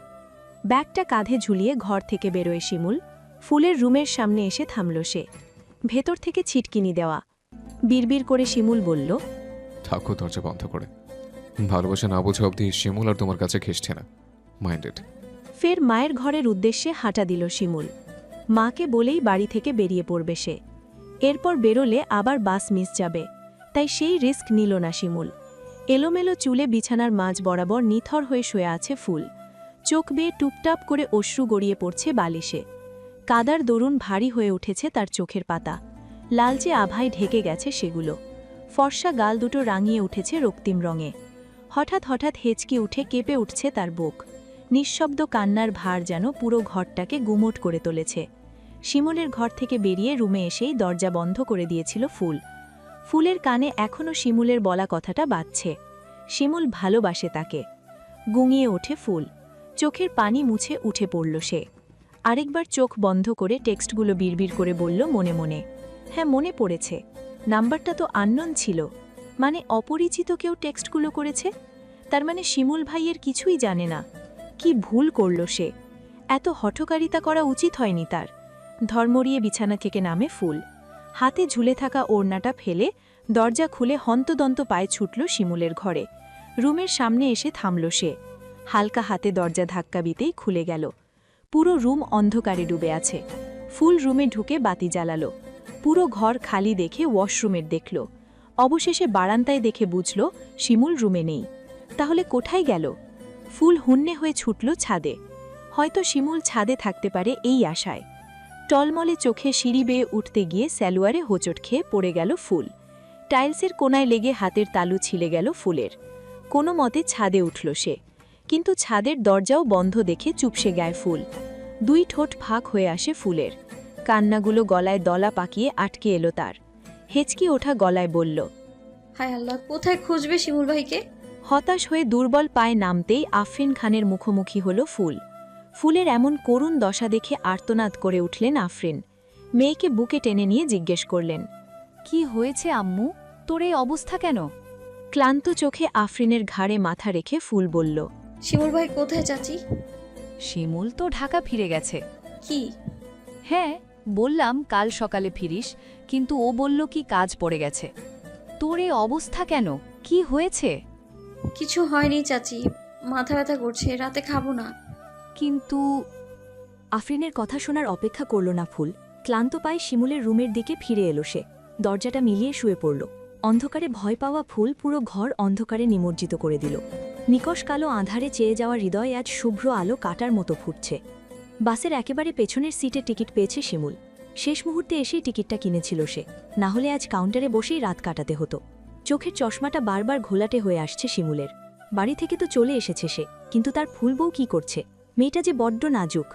Speaker 2: ব্যাগটা কাঁধে ঝুলিয়ে ঘর থেকে বেরোয় শিমুল। ফুলের রুমের সামনে এসে থামল সে। ভেতর থেকে ছিটকিনি দেওয়া। বিড়বিড় করে শিমুল বলল,
Speaker 4: থাকো দরজা বন্ধ করে। ভালোবাসা না বোঝা অবধি শিমুল আর তোমার কাছে ঘেসছে না। মাইন্ডেড।
Speaker 2: ফের মায়ের ঘরের উদ্দেশ্যে হাঁটা দিল শিমুল। মাকে বলেই বাড়ি থেকে বেরিয়ে পড়বে সে। এরপর বেরোলে আবার বাস মিস যাবে, তাই সেই রিস্ক নিল না শিমুল। এলোমেলো চুলে বিছানার মাঝ বরাবর নিথর হয়ে শুয়ে আছে ফুল। চোখ বেয়ে টুপটাপ করে অশ্রু গড়িয়ে পড়ছে বালিশে। কাদার দরুন ভারী হয়ে উঠেছে তার চোখের পাতা। লালচে আভায় ঢেকে গেছে সেগুলো। ফর্সা গাল দুটো রাঙিয়ে উঠেছে রক্তিম রঙে। হঠাৎ হঠাৎ হেঁচকি উঠে কেঁপে উঠছে তার বুক। নিঃশব্দ কান্নার ভার যেন পুরো ঘরটাকে গুমোট করে তুলেছে। শিমুলের ঘর থেকে বেরিয়ে রুমে এসেই দরজা বন্ধ করে দিয়েছিল ফুল। ফুলের কানে এখনও শিমুলের বলা কথাটা বাজছে। শিমুল ভালোবাসে তাকে। গুঙিয়ে ওঠে ফুল। চোখের পানি মুছে উঠে পড়ল সে। আরেকবার চোখ বন্ধ করে টেক্সটগুলো বিড়বিড় করে বলল মনে মনে, হ্যাঁ মনে পড়েছে। নাম্বারটা তো আননোন ছিল, মানে অপরিচিত কেউ টেক্সটগুলো করেছে। তার মানে শিমুল ভাইয়ের কিছুই জানে না।
Speaker 3: কি ভুল করল সে? এত হঠকারিতা করা উচিত হয়নি তার। ধর্মরিয়ে বিছানা থেকে নামে ফুল। হাতে ঝুলে থাকা ওড়নাটা ফেলে দরজা খুলে হন্তদন্ত পায়ে ছুটল শিমুলের ঘরে। রুমের সামনে এসে থামল সে। হালকা হাতে দরজা ধাক্কা দিতেই খুলে গেল। পুরো রুম অন্ধকারে ডুবে আছে। ফুল রুমে ঢুকে বাতি জ্বালালো। পুরো ঘর খালি দেখে ওয়াশরুমের দেখল। অবশেষে বারান্দায় দেখে বুঝল শিমুল রুমে নেই। তাহলে কোথায় গেল? ফুল হুন্নে হয়ে ছুটল ছাদে। হয়তো শিমুল ছাদে থাকতে পারে এই আশায়। টলমলে চোখে সিঁড়ি বেয়ে উঠতে গিয়ে স্যালোয়ারে হোঁচট খেয়ে পড়ে গেল ফুল। টাইলসের কোনায় লেগে হাতের তালু ছিলে গেল ফুলের। কোনো মতে ছাদে উঠল সে, কিন্তু ছাদের দরজাও বন্ধ দেখে চুপসে গায় ফুল। দুই ঠোঁট ফাঁক হয়ে আসে ফুলের। কান্নাগুলো গলায় দলা পাকিয়ে আটকে এলো তার। হেঁচকি ওঠা গলায় বলল,
Speaker 5: হায় আল্লাহ, কোথায় খুঁজবে শিমুল ভাইকে?
Speaker 3: হতাশ হয়ে দুর্বল পায়ে নামতেই আফরিন খানের মুখোমুখি হল ফুল। ফুলের এমন করুণ দশা দেখে আর্তনাদ করে উঠলেন আফরিন। মেয়েকে বুকে টেনে নিয়ে জিজ্ঞেস করলেন,
Speaker 2: কি হয়েছে আম্মু? তোর এই অবস্থা কেন?
Speaker 3: ক্লান্ত চোখে আফরিনের ঘাড়ে মাথা রেখে ফুল বলল,
Speaker 5: শিমুল ভাই কোথায় চাচি?
Speaker 2: শিমুল তো ঢাকা ফিরে গেছে।
Speaker 5: কি?
Speaker 2: হ্যাঁ, বললাম কাল সকালে ফিরিস, কিন্তু ও বলল কি কাজ পড়ে গেছে। তোর এই অবস্থা কেন? কি হয়েছে?
Speaker 5: কিছু হয়নি চাচি, মাথা ব্যথা করছে, রাতে খাবো না।
Speaker 2: কিন্তু
Speaker 3: আফরিনের কথা শোনার অপেক্ষা করল না ফুল। ক্লান্ত পায়ে শিমুলের রুমের দিকে ফিরে এলো সে। দরজাটা মিলিয়ে শুয়ে পড়ল। অন্ধকারে ভয় পাওয়া ফুল পুরো ঘর অন্ধকারে নিমজ্জিত করে দিল। নিকষ কালো আঁধারে চেয়ে যাওয়া হৃদয় আজ শুভ্র আলো কাটার মতো ফুটছে। বাসের একেবারে পেছনের সিটে টিকিট পেয়েছে শিমুল। শেষ মুহূর্তে এসেই টিকিটটা কিনেছিল সে, না হলে আজ কাউন্টারে বসেই রাত কাটাতে হতো। চোখের চশমাটা বারবার ঘোলাটে হয়ে আসছে শিমুলের। বাড়ি থেকে তো চলে এসেছে সে, কিন্তু তার ফুল বউ কী করছে? মেয়েটা যে বড্ড নাজুক।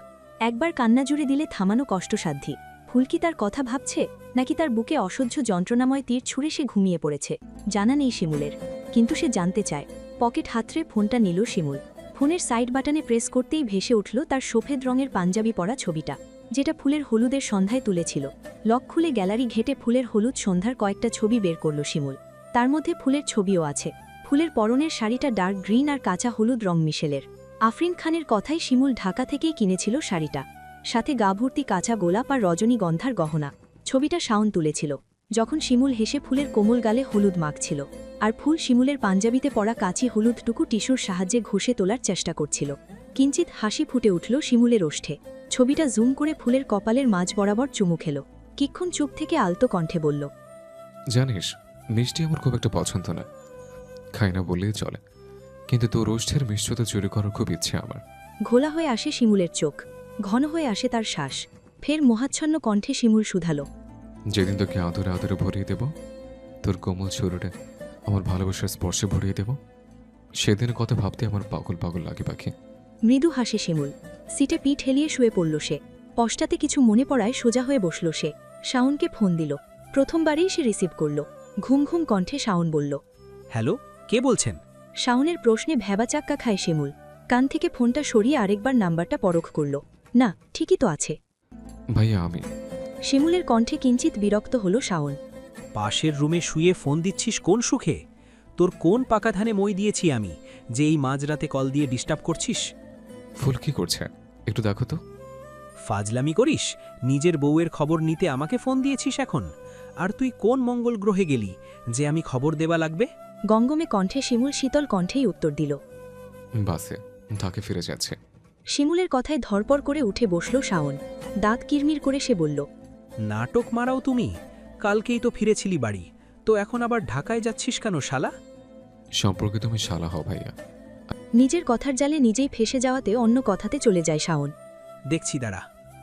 Speaker 3: একবার কান্না জুড়ে দিলে থামানো কষ্টসাধ্যি। ফুল কি তার কথা ভাবছে, নাকি তার বুকে অসহ্য যন্ত্রণাময় তীর ছুঁড়ে সে ঘুমিয়ে পড়েছে? জানা নেই শিমুলের, কিন্তু সে জানতে চায়। পকেট হাতড়ে ফোনটা নিল শিমুল। ফোনের সাইড বাটনে প্রেস করতেই ভেসে উঠল তার সফেদ রঙের পাঞ্জাবি পরা ছবিটা, যেটা ফুলের হলুদের সন্ধ্যায় তুলেছিল। লক খুলে গ্যালারি ঘেটে ফুলের হলুদ সন্ধ্যার কয়েকটা ছবি বের করল শিমুল। তার মধ্যে ফুলের ছবিও আছে। ফুলের পরনের শাড়িটা ডার্ক গ্রিন আর কাঁচা হলুদ রং মিশেলের। আফরিন খানের কথাই শিমুল ঢাকা থেকেই কিনেছিল শাড়িটা, সাথে গা ভর্তি কাঁচা গোলাপ আর রজনীগন্ধার গহনা। ছবিটা শাওন তুলেছিল, যখন শিমুল হেসে ফুলের কোমল গালে হলুদ মাখছিল, আর ফুল শিমুলের পাঞ্জাবিতে পড়া কাঁচি হলুদটুকু টিস্যুর সাহায্যে ঘষে তোলার চেষ্টা করছিল। কিঞ্চিত হাসি ফুটে উঠল শিমুলের ওষ্ঠে। ছবিটা জুম করে ফুলের কপালের মাঝ বরাবর চুমু খেল। কিক্ষণ চুপ থেকে আলতো কণ্ঠে বলল,
Speaker 4: জানিস, মিষ্টি আমার খুব একটা পছন্দ না, খাই না বললেই চলে, কিন্তু তোর ওষ্ঠের মিষ্টতা চুরি করার খুব ইচ্ছে আমার।
Speaker 3: ঘোলা হয়ে আসে শিমুলের চোখ, ঘন হয়ে আসে তার শ্বাস। ফের মোহাচ্ছন্ন কণ্ঠে শিমুল শুধালো,
Speaker 4: যেদিন তোকে আদরে আদরে ভরিয়ে দেব, তোর কোমল শরীরে আমার ভালোবাসার স্পর্শে ভরিয়ে দেব, সেদিনের কথা ভাবতে আমার পাগল পাগল লাগে পাখি।
Speaker 3: মৃদু হাসে শিমুল। সিটে পিঠ হেলিয়ে শুয়ে পড়ল সে। পশ্চাতে কিছু মনে পড়ায় সোজা হয়ে বসল সে। শাওনকে ফোন দিল। প্রথমবারেই সে রিসিভ করল। ঘুম ঘুম কণ্ঠে শাওন বলল,
Speaker 1: হ্যালো, কে বলছেন?
Speaker 3: শাওনের প্রশ্নে ভ্যাবাচাক্কা খায় শিমুল। কান থেকে ফোনটা সরিয়ে আরেকবার নাম্বারটা পরখ করল। না, ঠিকই তো আছে।
Speaker 4: ভাইয়া আমি।
Speaker 3: শিমুলের কণ্ঠে কিঞ্চিত বিরক্ত হল শাওন।
Speaker 1: পাশের রুমে শুয়ে ফোন দিচ্ছিস কোন সুখে? তোর কোন পাকা ধানে মই দিয়েছি আমি যে এই মাঝরাতে কল দিয়ে ডিস্টার্ব করছিস?
Speaker 4: ফুল কি করছে একটু দেখো তো।
Speaker 1: ফাজলামি করিস? নিজের বউয়ের খবর নিতে আমাকে ফোন দিয়েছিস এখন? আর তুই কোন মঙ্গল গ্রহে গেলি যে আমি খবর দেওয়া লাগবে?
Speaker 3: গঙ্গমে কণ্ঠে শিমুল শীতল কণ্ঠেই উত্তর দিল।
Speaker 4: বাসে তাকে ফিরে যাচ্ছে।
Speaker 3: শিমুলের কথায় ধরপড় করে উঠে বসল শাওন। দাঁত কিরমির করে সে বলল,
Speaker 1: নাটক মারাও তুমি? কালকেই তো ফিরেছিলি বাড়ি, তো এখন আবার ঢাকায় যাচ্ছিস কেন শালা?
Speaker 4: সম্পর্কে তুমি শালা হও ভাইয়া।
Speaker 3: নিজের কথার জালে নিজেই ফেসে যাওয়াতে অন্য কথাতে চলে যায় শাওন।
Speaker 1: দেখছি দাঁড়া।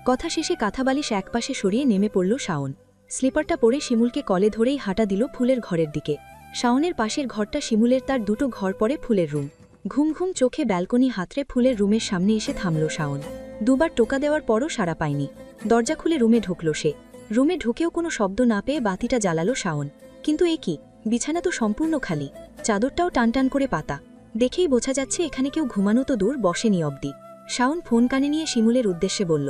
Speaker 3: কথা শেষে কাঁথাবালিশ একপাশে সরিয়ে নেমে পড়ল শাওন। স্লিপারটা পরে শিমুলকে কলে ধরেই হাঁটা দিল ফুলের ঘরের দিকে। শাওনের পাশের ঘরটা শিমুলের, তার দুটো ঘর পরে ফুলের রুম। ঘুম ঘুম চোখে ব্যালকনি হাতড়ে ফুলের রুমের সামনে এসে থামল শাওন। দুবার টোকা দেওয়ার পরও সাড়া পায়নি। দরজা খুলে রুমে ঢুকল সে। রুমে ঢুকেও কোনো শব্দ না পেয়ে বাতিটা জ্বালালো শাওন। কিন্তু এ কি, বিছানা তো সম্পূর্ণ খালি, চাদরটাও টানটান করে পাতা। দেখেই বোঝা যাচ্ছে এখানে কেউ ঘুমানো তো দূর, বসেনি অবধি। শাওন ফোন কানে নিয়ে শিমুলের উদ্দেশ্যে বলল,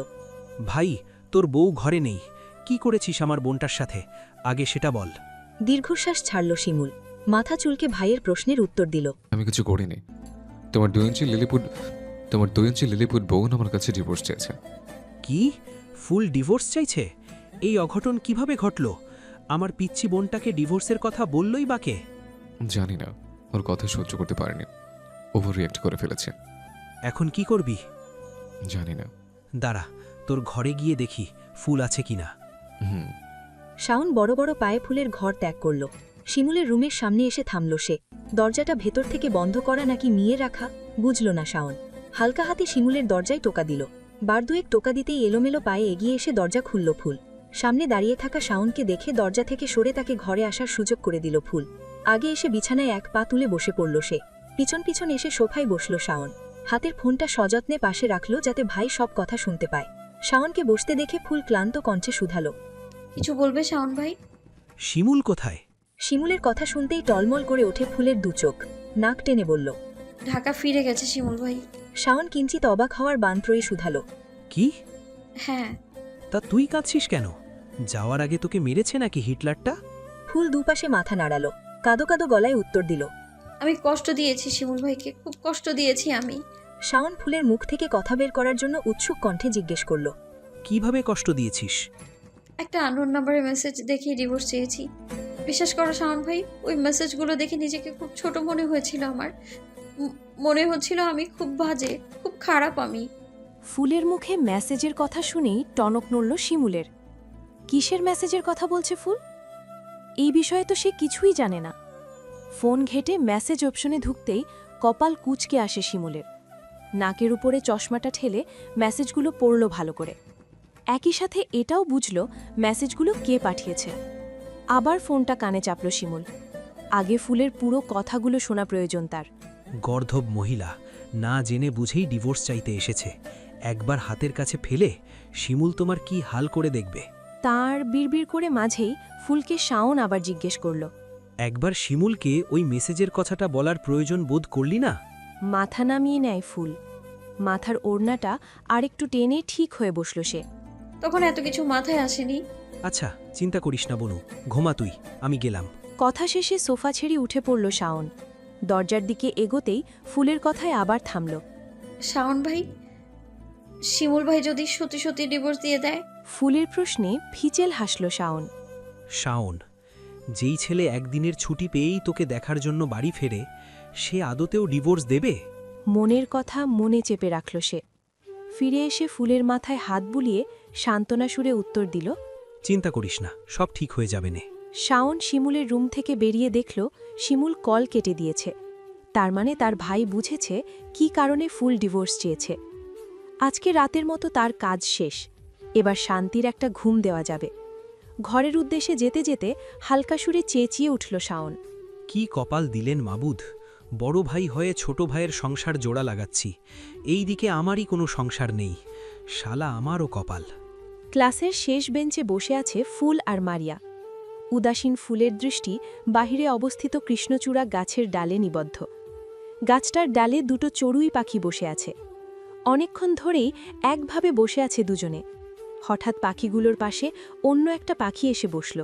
Speaker 1: ভাই, তোর বউ ঘরে নেই। কি করেছিস আমার বোনটার সাথে, আগে সেটা বল।
Speaker 3: দীর্ঘশ্বাস ছাড়ল শিমুল। মাথা চুলকে ভাইয়ের প্রশ্নের উত্তর দিল,
Speaker 4: আমি কিছু করিনি। তোমার 2 ইঞ্চি লিলিপুট তোমার 2 ইঞ্চি লিলিপুট বোন আমার কাছে ডিভোর্স চেয়েছে।
Speaker 1: কি? ফুল ডিভোর্স চাইছে? এই অঘটন কিভাবে ঘটল? আমার পিচ্চি বোনটাকে ডিভোর্সের কথা বললই বাকে।
Speaker 4: জানি না, ওর কথা সহ্য করতে পারেনি, ওভার রিয়াক্ট করে ফেলেছে।
Speaker 1: এখন কি করবি?
Speaker 4: জানি না।
Speaker 1: দাঁড়া, তোর ঘরে গিয়ে দেখি ফুল আছে কিনা।
Speaker 4: হুম।
Speaker 3: শাওন বড় বড় পায়ে ফুলের ঘর ত্যাগ করল। শিমুলের রুমের সামনে এসে থামল সে। দরজাটা ভেতর থেকে বন্ধ করা নাকি নিয়ে রাখা বুঝল না শাওন। হালকা হাতে শিমুলের দরজায় টোকা দিল। বার দুয়েক টোকা দিতেই এলোমেলো পায়ে এগিয়ে এসে দরজা খুলল ফুল। সামনে দাঁড়িয়ে থাকা শাওনকে দেখে দরজা থেকে সরে তাকে ঘরে আসার সুযোগ করে দিল ফুল। আগে এসে বিছানায় এক পা তুলে বসে পড়ল সে। পিছন পিছন এসে সোফায় বসল শাওন। হাতের ফোনটা সযত্নে পাশে রাখল যাতে ভাই সব কথা শুনতে পায়। শাওনকে বসতে দেখে ফুল ক্লান্ত কণ্ঠে শুধালো,
Speaker 5: কিছু বলবে শাওন ভাই?
Speaker 1: শিমুল কোথায়?
Speaker 3: শিমুলের কথা শুনতেই টলমল করে ওঠে ফুলের দুচোখ। নাক টেনে বলল,
Speaker 5: ঢাকা ফিরে গেছে শিমুল ভাই।
Speaker 3: শাওন কিঞ্চিত অবাক হওয়ার বান্ত্রয়ে শুধালো,
Speaker 1: কি?
Speaker 5: হ্যাঁ।
Speaker 1: তা তুই কাঁদছিস কেন? যাওয়ার আগে তোকে মেরেছে নাকি হিটলারটা?
Speaker 3: ফুল দুপাশে মাথা নাড়ালো, কাদো কাদো গলায় উত্তর দিল।
Speaker 5: আমি কষ্ট দিয়েছি শিমুল ভাইকে, খুব কষ্ট দিয়েছি আমি।
Speaker 3: শাওন ফুলের মুখ থেকে কথা বের করার জন্য উৎসুক কণ্ঠে জিজ্ঞেস করল,
Speaker 1: কিভাবে কষ্ট দিয়েছিস?
Speaker 5: একটা আননোন নাম্বারের মেসেজ দেখে ডিভোর্স চেয়েছি। বিশ্বাস করো শাওন ভাই, ওই মেসেজগুলো দেখে নিজেকে খুব ছোট মনে হয়েছিল আমার। মনে হচ্ছিল আমি খুব বাজে, খুব খারাপ আমি।
Speaker 3: ফুলের মুখে মেসেজের কথা শুনেই টনক নড়ল শিমুলের। কিসের মেসেজের কথা বলছে ফুল? এই বিষয়ে তো সে কিছুই জানে না। ফোন ঘেটে মেসেজ অপশনে ঢুকতেই কপাল কুঁচকে আসে শিমুলের। নাকের উপরে চশমাটা ঠেলে মেসেজগুলো পড়ল ভালো করে। একই সাথে এটাও বুঝল মেসেজগুলো কে পাঠিয়েছে। আবার ফোনটা কানে চাপল শিমুল। আগে ফুলের পুরো কথাগুলো শোনা প্রয়োজন তার।
Speaker 1: গর্ধব মহিলা, না জেনে বুঝেই ডিভোর্স চাইতে এসেছে। একবার হাতের কাছে ফেলে শিমুল তোমার কি হাল করে দেখবে।
Speaker 3: তার বিড়বিড় করে মাঝেই ফুলকে শাওন আবার জিজ্ঞেস করল,
Speaker 1: একবার শিমুলকে ওই মেসেজের কথাটা বলার প্রয়োজন বোধ করলি না?
Speaker 3: মাথা নামিয়ে নেয় ফুল। মাথার ওড়নাটা আরেকটু টেনে ঠিক হয়ে বসল সে।
Speaker 5: তখন এত কিছু মাথায় আসেনি।
Speaker 1: আচ্ছা, চিন্তা করিস না বনু, ঘুমা তুই, আমি গেলাম।
Speaker 3: কথা শেষে সোফা ছেড়ে উঠে পড়ল শাওন। দরজার দিকে এগোতেই ফুলের কথায় আবার থামল।
Speaker 5: শাওন ভাই, শিমুল ভাই যদি সত্যি সত্যি ডিভোর্স দিয়ে দেয়?
Speaker 3: ফুলের প্রশ্নে ফিচেল হাসল শাওন।
Speaker 1: শাওন, যেই ছেলে একদিনের ছুটি পেয়েই তোকে দেখার জন্য বাড়ি ফেরে, সে আদতেও ডিভোর্স দেবে?
Speaker 3: মনের কথা মনে চেপে রাখল সে। ফিরে এসে ফুলের মাথায় হাত বুলিয়ে সান্ত্বনা সুরে উত্তর দিল,
Speaker 1: চিন্তা করিস না, সব ঠিক হয়ে যাবে নে।
Speaker 3: শাওন শিমুলের রুম থেকে বেরিয়ে দেখল শিমুল কল কেটে দিয়েছে। তার মানে তার ভাই বুঝেছে কী কারণে ফুল ডিভোর্স চেয়েছে। আজকে রাতের মতো তার কাজ শেষ। এবার শান্তির একটা ঘুম দেওয়া যাবে। ঘরের উদ্দেশ্যে যেতে যেতে হালকা সুরে চেঁচিয়ে উঠল শাওন,
Speaker 1: কি কপাল দিলেন মাবুদ! বড় ভাই হয়ে ছোট ভাইয়ের সংসার জোড়া লাগাচ্ছি, এই দিকে আমারই কোনো সংসার নেই। শালা আমারও কপাল।
Speaker 3: ক্লাসের শেষ বেঞ্চে বসে আছে ফুল আর মারিয়া। উদাসীন ফুলের দৃষ্টি বাহিরে অবস্থিত কৃষ্ণচূড়া গাছের ডালে নিবদ্ধ। গাছটার ডালে দুটো চড়ুই পাখি বসে আছে। অনেকক্ষণ ধরেই একভাবে বসে আছে দুজনে। হঠাৎ পাখিগুলোর পাশে অন্য একটা পাখি এসে বসল।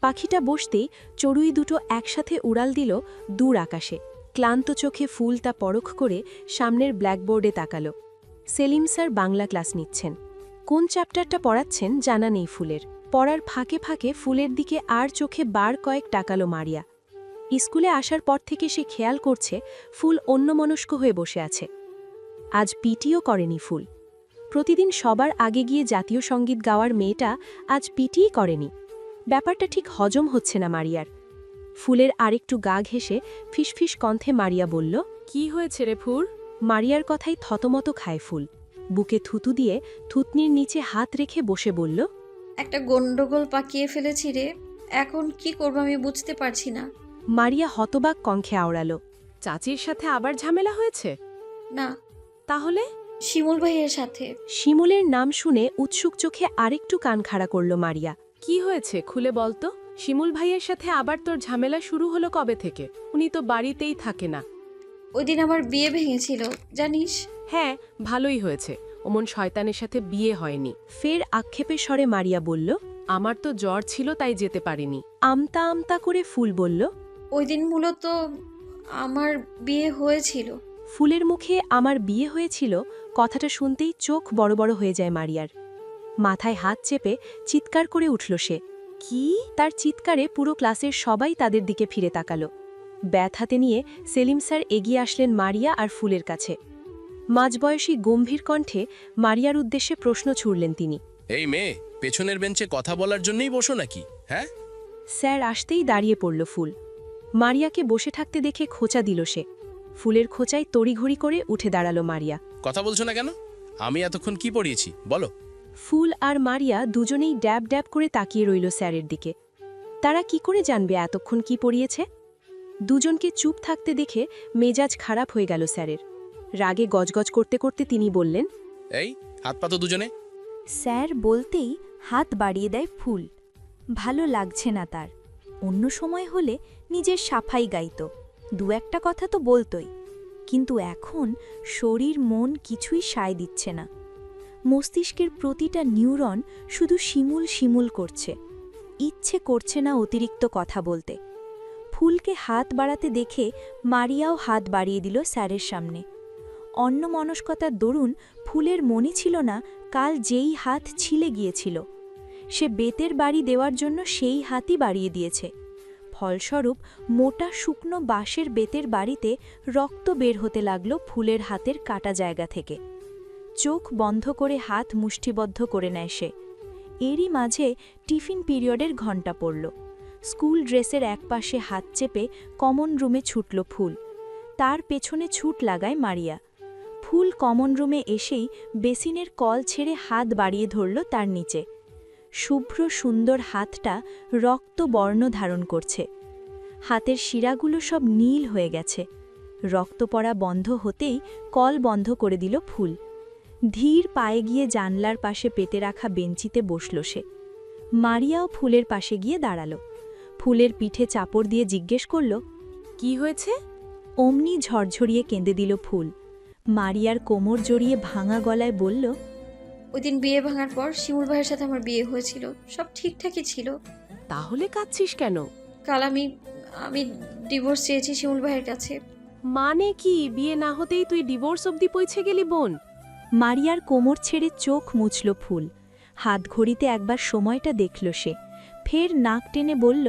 Speaker 3: পাখিটা বসতেই চড়ুই দুটো একসাথে উড়াল দিল দূর আকাশে। ক্লান্ত চোখে ফুল তা পরখ করে সামনের ব্ল্যাকবোর্ডে তাকালো। সেলিম স্যার বাংলা ক্লাস নিচ্ছেন। কোন চ্যাপ্টারটা পড়াচ্ছেন জানা নেই ফুলের। পড়ার ফাঁকে ফাঁকে ফুলের দিকে আর চোখে বার কয়েক তাকালো মারিয়া। স্কুলে আসার পর থেকে সে খেয়াল করছে ফুল অন্যমনস্ক হয়ে বসে আছে। আজ পিটিও করেনি ফুল। প্রতিদিন সবার আগে গিয়ে জাতীয় সঙ্গীত গাওয়ার মেয়েটা আজ পিটিই করেনি। ব্যাপারটা ঠিক হজম হচ্ছে না মারিয়ার। ফুলের আরেকটু গা ঘেঁষে ফিসফিস কণ্ঠে মারিয়া বলল,
Speaker 6: কি হয়েছে রে ফুল?
Speaker 3: মারিয়ার কথাই থতমত খায় ফুল। বুকে থুতু দিয়ে থুতনির নিচে হাত রেখে বসে বলল,
Speaker 5: একটা গন্ডগোল পাকিয়ে ফেলেছি রে, এখন কি করব আমি বুঝতে পারছি না।
Speaker 3: মারিয়া হতবাক কণ্ঠে আওড়াল,
Speaker 6: চাচির সাথে আবার ঝামেলা হয়েছে?
Speaker 5: না,
Speaker 6: তাহলে?
Speaker 5: শিমুল ভাইয়ের সাথে।
Speaker 3: শিমুলের নাম শুনে উৎসুক চোখে আরেকটু কান খাড়া করল মারিয়া।
Speaker 6: কি হয়েছে খুলে বলতো? শিমুল ভাইয়ের সাথে আবার তোর ঝামেলা শুরু হলো কবে থেকে? উনি তো বাড়িতেই থাকে না।
Speaker 5: ওই দিন আমার বিয়ে ভেঙেছিল জানিস।
Speaker 6: হ্যাঁ, ভালোই হয়েছে, অমন শয়তানের সাথে বিয়ে হয়নি।
Speaker 3: ফের আক্ষেপের স্বরে মারিয়া বলল,
Speaker 6: আমার তো জ্বর ছিল তাই যেতে পারিনি।
Speaker 3: আমতা আমতা করে ফুল বলল,
Speaker 5: ওই দিন মূলত আমার বিয়ে হয়েছিল।
Speaker 3: ফুলের মুখে আমার বিয়ে হয়েছিল কথাটা শুনতেই চোখ বড় বড় হয়ে যায় মারিয়ার। মাথায় হাত চেপে চিৎকার করে উঠল সে। কি? তার চিৎকারে পুরো ক্লাসের সবাই তাদের দিকে ফিরে তাকালো। ব্যাথ হাতে নিয়ে সেলিম স্যার এগিয়ে আসলেন মারিয়া আর ফুলের কাছে। মাঝবয়সী গম্ভীর কণ্ঠে মারিয়ার উদ্দেশ্যে প্রশ্ন ছুড়লেন তিনি।
Speaker 7: এই মেয়ে, পেছনের বেঞ্চে কথা বলার জন্যই বসো নাকি? হ্যাঁ?
Speaker 3: স্যার আসতেই দাঁড়িয়ে পড়ল ফুল। মারিয়াকে বসে থাকতে দেখে খোঁচা দিল সে। ফুলের খোঁচায় তড়িঘড়ি করে উঠে দাঁড়ালো মারিয়া।
Speaker 7: কথা বলছো না কেন? আমি এতক্ষণ কি পড়িয়েছি বলো?
Speaker 3: ফুল আর মারিয়া দুজনেই ড্যাব ড্যাব করে তাকিয়ে রইল স্যারের দিকে। তারা কি করে জানবে এতক্ষণ কি পড়িয়েছে? দুজনকে চুপ থাকতে দেখে মেজাজ খারাপ হয়ে গেল স্যারের। রাগে গজগজ করতে করতে তিনি বললেন,
Speaker 7: এই হাত পাতো দুজনে।
Speaker 8: স্যার বলতেই হাত বাড়িয়ে দেয় ফুল। ভালো লাগছে না তার। অন্য সময় হলে নিজের সাফাই গাইত, দু একটা কথা তো বলতোই, কিন্তু এখন শরীর মন কিছুই সায় দিচ্ছে না। মস্তিষ্কের প্রতিটা নিউরন শুধু শিমুল শিমুল করছে। ইচ্ছে করছে না অতিরিক্ত কথা বলতে। ফুলকে হাত বাড়াতে দেখে মারিয়াও হাত বাড়িয়ে দিল স্যারের সামনে। অন্যমনস্কতার দরুন ফুলের মনে ছিল না কাল যেই হাত ছিলে গিয়েছিল, সে বেতের বাড়ি দেওয়ার জন্য সেই হাতই বাড়িয়ে দিয়েছে। ফলস্বরূপ মোটা শুকনো বাঁশের বেতের বাড়িতে রক্ত বের হতে লাগল ফুলের হাতের কাটা জায়গা থেকে। চোখ বন্ধ করে হাত মুষ্টিবদ্ধ করে নেয় সে। এরই মাঝে টিফিন পিরিয়ডের ঘণ্টা পড়ল। স্কুল ড্রেসের একপাশে হাত চেপে কমন রুমে ছুটল ফুল। তার পেছনে ছুট লাগায় মারিয়া। ফুল কমন রুমে এসেই বেসিনের কল ছেড়ে হাত বাড়িয়ে ধরল তার নিচে। শুভ্র সুন্দর হাতটা রক্ত বর্ণ ধারণ করছে। হাতের শিরাগুলো সব নীল হয়ে গেছে। রক্ত পড়া বন্ধ হতেই কল বন্ধ করে দিল ফুল। ধীর পায়ে গিয়ে জানলার পাশে পেতে রাখা বেঞ্চিতে বসল সে। মারিয়াও ফুলের পাশে গিয়ে দাঁড়াল। ফুলের পিঠে চাপড় দিয়ে জিজ্ঞেস করল,
Speaker 6: কি হয়েছে?
Speaker 3: অমনি ঝরঝরিয়ে কেঁদে দিল ফুল। মারিয়ার কোমর জড়িয়ে ভাঙা গলায় বলল,
Speaker 5: ওই দিন বিয়ে ভাঙার পর শিমুল ভাইয়ের সাথে আমার বিয়ে হয়েছিল, সব ঠিকঠাকই ছিল।
Speaker 6: তাহলে কাঁদছিস কেন?
Speaker 5: কাল আমি আমি ডিভোর্স চেয়েছি শিমুল ভাইয়ের কাছে।
Speaker 6: মানে কি, বিয়ে না হতেই তুই ডিভোর্স অবধি পৌঁছে গেলি বোন?
Speaker 3: মারিয়ার কোমর ছেড়ে চোখ মুছল ফুল। হাত ঘড়িতে একবার সময়টা দেখল সে। ফের নাক টেনে বলল,